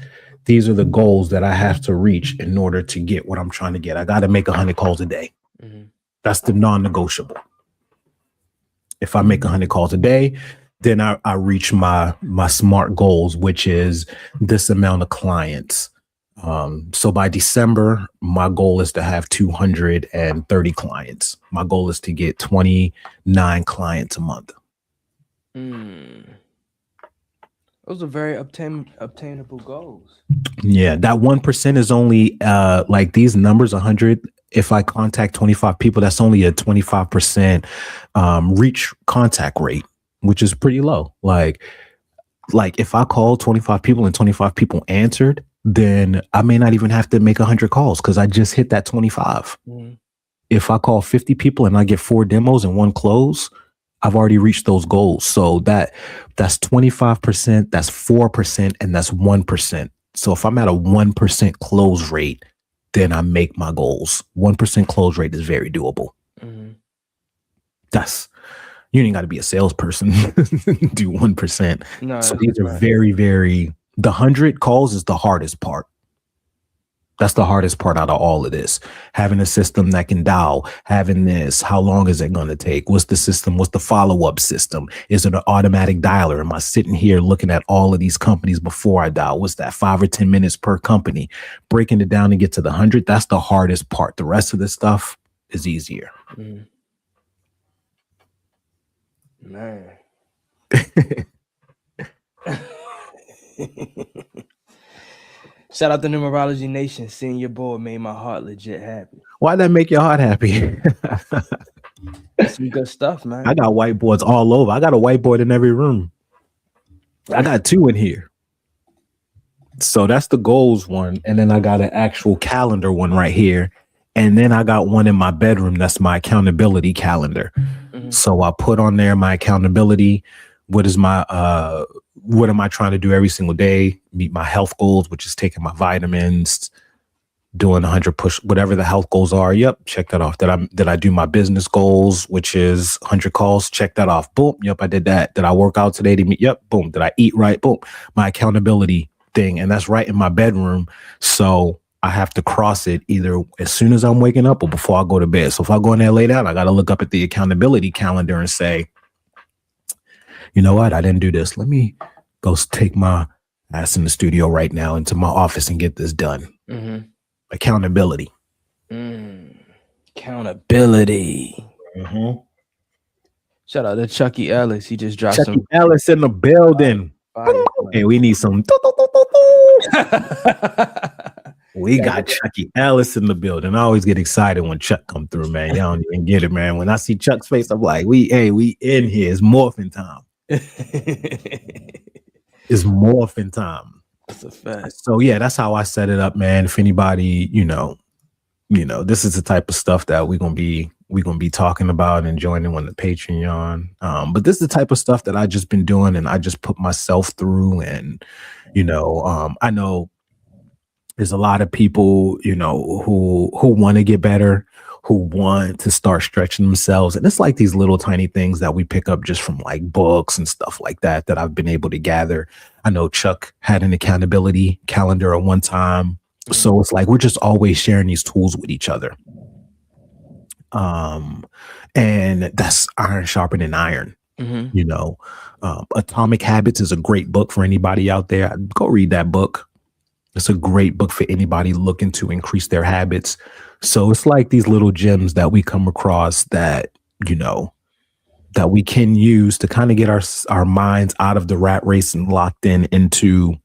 These are the goals that I have to reach in order to get what I'm trying to get. I got to make 100 calls a day. Mm-hmm. That's the non-negotiable. If I make 100 calls a day, then I reach my SMART goals, which is this amount of clients. So by December, my goal is to have 230 clients. My goal is to get 29 clients a month. Those are very obtainable goals. Yeah, that 1% is only like these numbers, 100. If I contact 25 people, that's only a 25% reach contact rate, which is pretty low. Like if I called 25 people and 25 people answered, then I may not even have to make 100 calls because I just hit that 25. Mm-hmm. If I call 50 people and I get 4 demos and 1 close, I've already reached those goals. So that's 25%, that's 4%, and that's 1%. So if I'm at a 1% close rate, then I make my goals. 1% close rate is very doable. Mm-hmm. You ain't got to be a salesperson do 1%. No, so these are very, very, the 100 calls is the hardest part. That's the hardest part out of all of this. Having a system that can dial, having this, how long is it going to take? What's the system? What's the follow-up system? Is it an automatic dialer? Am I sitting here looking at all of these companies before I dial? What's that, 5 or 10 minutes per company? Breaking it down to get to the 100, that's the hardest part. The rest of the stuff is easier. Man. Shout out to Numerology Nation. Seeing your board made my heart legit happy. Why'd that make your heart happy? That's some good stuff, man. I got whiteboards all over. I got a whiteboard in every room. I got 2 in here. So that's the goals one. And then I got an actual calendar one right here. And then I got one in my bedroom. That's my accountability calendar. Mm-hmm. So I put on there my accountability, what am I trying to do every single day? Meet my health goals, which is taking my vitamins, doing 100 push, whatever the health goals are. Yep, check that off. Did I do my business goals, which is 100 calls? Check that off. Boom. Yep, I did that. Did I work out today to meet? Yep. Boom. Did I eat right? Boom. My accountability thing, and that's right in my bedroom. So I have to cross it either as soon as I'm waking up or before I go to bed. So if I go in there lay down, I got to look up at the accountability calendar and say, you know what? I didn't do this. Let me go take my ass in the studio right now into my office and get this done. Mm-hmm. Accountability. Accountability. Mm-hmm. Shout out to Chucky Ellis. He just dropped Chucky Ellis in the building. Hey, we need some. We got Chucky Ellis in the building. I always get excited when Chuck come through, man. Y'all don't even get it, man. When I see Chuck's face, I'm like, we in here. It's morphin' time. It's morphin' time. That's a fact. So yeah, that's how I set it up, man. If anybody, you know, this is the type of stuff that we're gonna be talking about and joining on the Patreon. But this is the type of stuff that I just been doing, and I just put myself through. And I know there's a lot of people, who want to get better, who want to start stretching themselves. And it's like these little tiny things that we pick up just from like books and stuff like that I've been able to gather. I know Chuck had an accountability calendar at one time. So it's like we're just always sharing these tools with each other. And that's iron sharpening iron. Mm-hmm. Atomic Habits is a great book for anybody out there. Go read that book. It's a great book for anybody looking to increase their habits. So it's like these little gems that we come across that, that we can use to kind of get our minds out of the rat race and locked into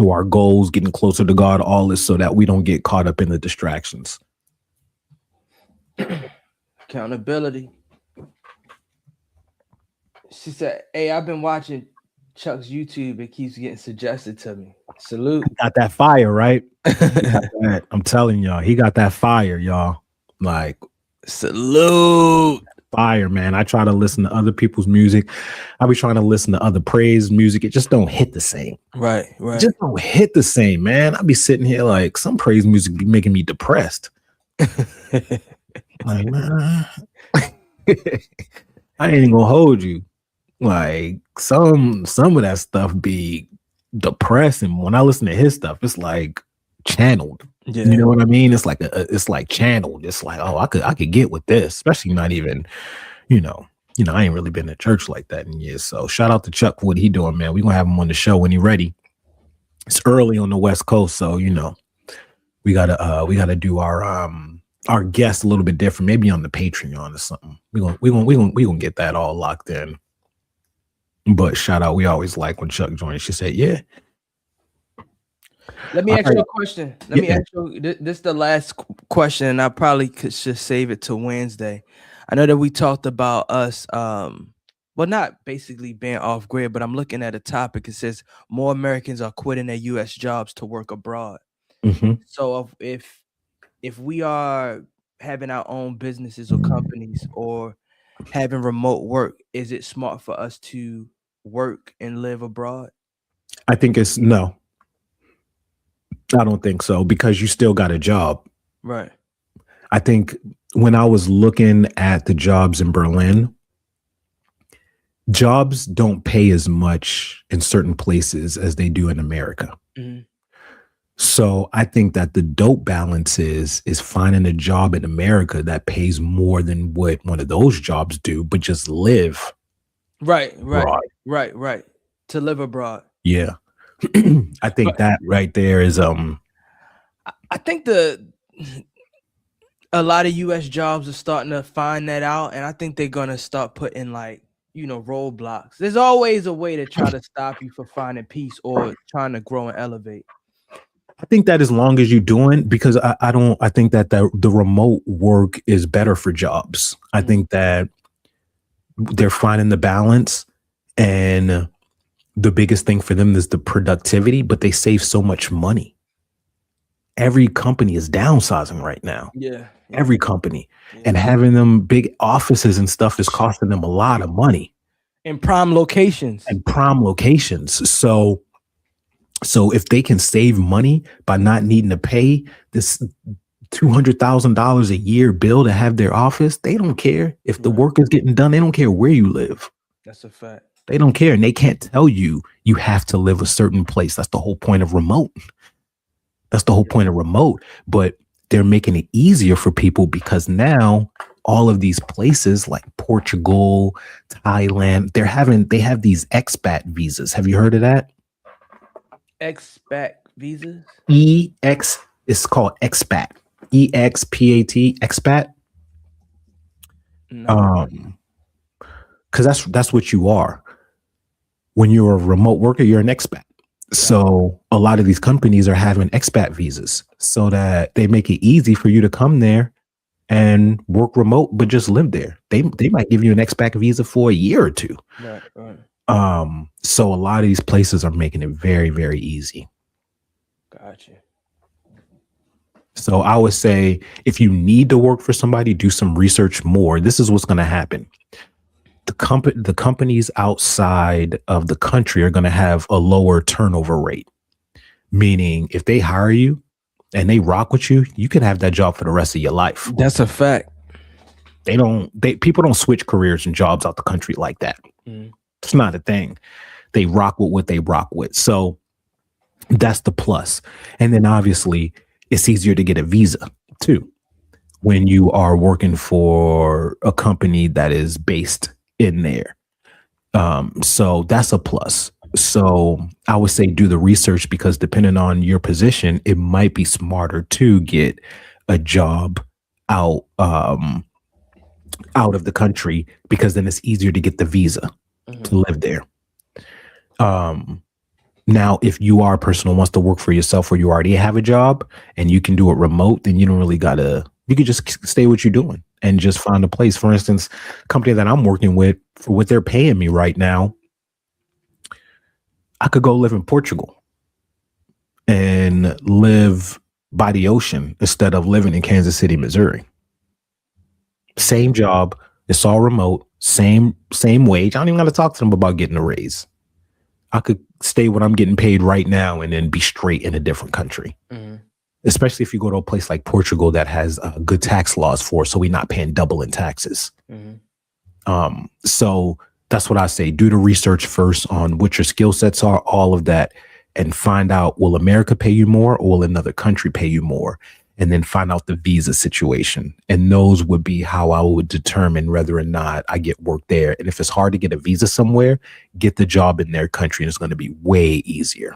our goals, getting closer to God, all this, so that we don't get caught up in the distractions. Accountability. She said, hey, I've been watching Chuck's YouTube. It keeps getting suggested to me. Salute. Got that fire, right? I'm telling y'all, he got that fire, y'all. Like, salute. Fire, man. I try to listen to other people's music. I be trying to listen to other praise music. It just don't hit the same. Right. It just don't hit the same, man. I be sitting here like some praise music be making me depressed. Like, man, I ain't even gonna hold you. Like some of that stuff be depressing. When I listen to his stuff, it's like channeled. Yeah. You know what I mean? It's like it's like channeled. It's like, oh, I could get with this, especially not even, I ain't really been to church like that in years. So shout out to Chuck for what he doing, man. We gonna have him on the show when he ready. It's early on the West Coast, so we gotta do our guests a little bit different, maybe on the Patreon or something. We gonna get that all locked in. But shout out, we always like when Chuck joins. She said, yeah. Let me ask you a question. Let me ask you, this is the last question, and I probably could just save it to Wednesday. I know that we talked about us, not basically being off grid, but I'm looking at a topic. It says more Americans are quitting their U.S. jobs to work abroad. Mm-hmm. So if we are having our own businesses or companies or having remote work, is it smart for us to work and live abroad? I think it's no. I don't think so, because you still got a job. Right. I think when I was looking at the jobs in Berlin, jobs don't pay as much in certain places as they do in America. Mm-hmm. So I think that the dope balance is finding a job in America that pays more than what one of those jobs do, but just live. Right. To live abroad. Yeah. I think that right there is I think a lot of US jobs are starting to find that out, and I think they're gonna start putting roadblocks. There's always a way to try to stop you from finding peace or trying to grow and elevate. I think that as long as you're doing, because I think that the remote work is better for jobs. I think that they're finding the balance, and the biggest thing for them is the productivity, but they save so much money. Every company is downsizing right now. Yeah. Every company. Yeah. And having them big offices and stuff is costing them a lot of money. in prime locations. So if they can save money by not needing to pay this $200,000 a year bill to have their office, they don't care if the work is getting done. They don't care where you live. That's a fact. They don't care, and they can't tell you have to live a certain place. That's the whole point of remote. But they're making it easier for people because now all of these places like Portugal, Thailand, they have these expat visas. Have you heard of that? Expat visas? It's called expat. EXPAT, expat. No. Because that's what you are. When you're a remote worker, you're an expat. So a lot of these companies are having expat visas so that they make it easy for you to come there and work remote, but just live there. They might give you an expat visa for a year or two. Right. So a lot of these places are making it very, very easy. Gotcha. So I would say if you need to work for somebody, do some research more. This is what's going to happen. The companies outside of the country are going to have a lower turnover rate, meaning if they hire you and they rock with you, you can have that job for the rest of your life. That's a fact. People don't switch careers and jobs out the country like that. It's not a thing. They rock with what they rock with. So that's the plus. And then obviously it's easier to get a visa too when you are working for a company that is based in there. So that's a plus. So I would say do the research because depending on your position, it might be smarter to get a job out of the country because then it's easier to get the visa to live there. Now, if you are a person who wants to work for yourself or you already have a job and you can do it remote, then you don't really you could just stay what you're doing and just find a place. For instance, the company that I'm working with, for what they're paying me right now, I could go live in Portugal and live by the ocean instead of living in Kansas City, Missouri. Same job. It's all remote. Same wage. I don't even got to talk to them about getting a raise. I could stay what I'm getting paid right now and then be straight in a different country. Especially if you go to a place like Portugal that has good tax laws for, so we're not paying double in taxes. So that's what I say. Do the research first on what your skill sets are, all of that, and find out, will America pay you more or will another country pay you more? And then find out the visa situation. And those would be how I would determine whether or not I get work there. And if it's hard to get a visa somewhere, get the job in their country and it's going to be way easier.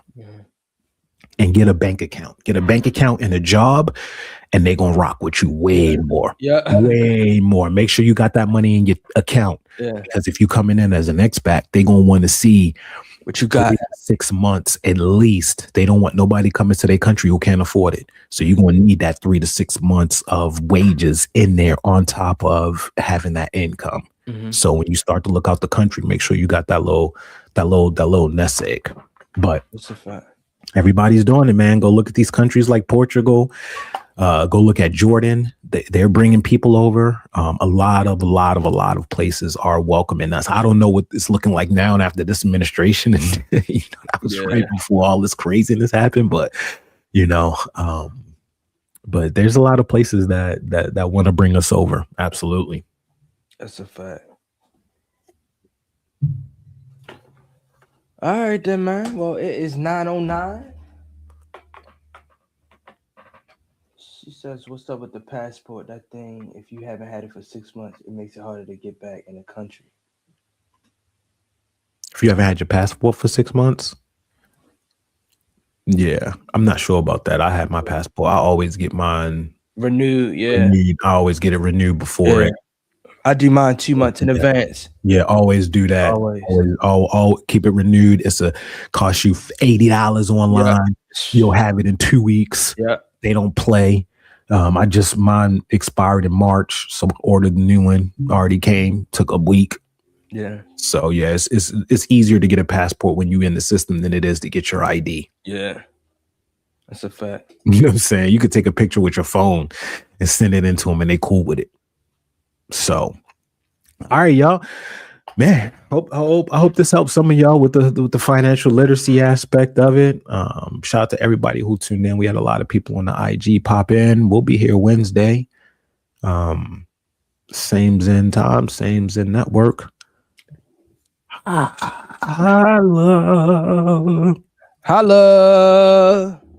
And get a bank account. Get a bank account and a job, and they're going to rock with you way more. Way more. Make sure you got that money in your account. Because if you coming in as an expat, they're going to want to see what you got. 6 months at least. They don't want nobody coming to their country who can't afford it. So you're going to need that 3 to 6 months of wages in there on top of having that income. So when you start to look out the country, make sure you got that little nest egg. But that's a fact. Everybody's doing it, man. Go look at these countries like Portugal. Go look at Jordan. They're bringing people over. A lot of places are welcoming us. I don't know what it's looking like now and after this administration. And that was right before all this craziness happened. But but there's a lot of places that want to bring us over. Absolutely, that's a fact. All right, then, man. Well, it is 9:09. She says, what's up with the passport? That thing, if you haven't had it for 6 months, it makes it harder to get back in the country. If you haven't had your passport for 6 months? Yeah, I'm not sure about that. I had my passport. I always get mine renewed. I always get it renewed before it. I do mine 2 months in advance. Yeah, always do that. Always keep it renewed. Cost you $80 online. You'll have it in 2 weeks. They don't play. Mine expired in March, so ordered the new one. Already came. Took a week. So it's easier to get a passport when you're in the system than it is to get your ID. That's a fact. You know what I'm saying? You could take a picture with your phone and send it into them, and they cool with it. So, all right, y'all. Man, I hope this helps some of y'all with the financial literacy aspect of it. Shout out to everybody who tuned in. We had a lot of people on the IG pop in. We'll be here Wednesday. Same Zen time, same Zen network. Holla. Holla.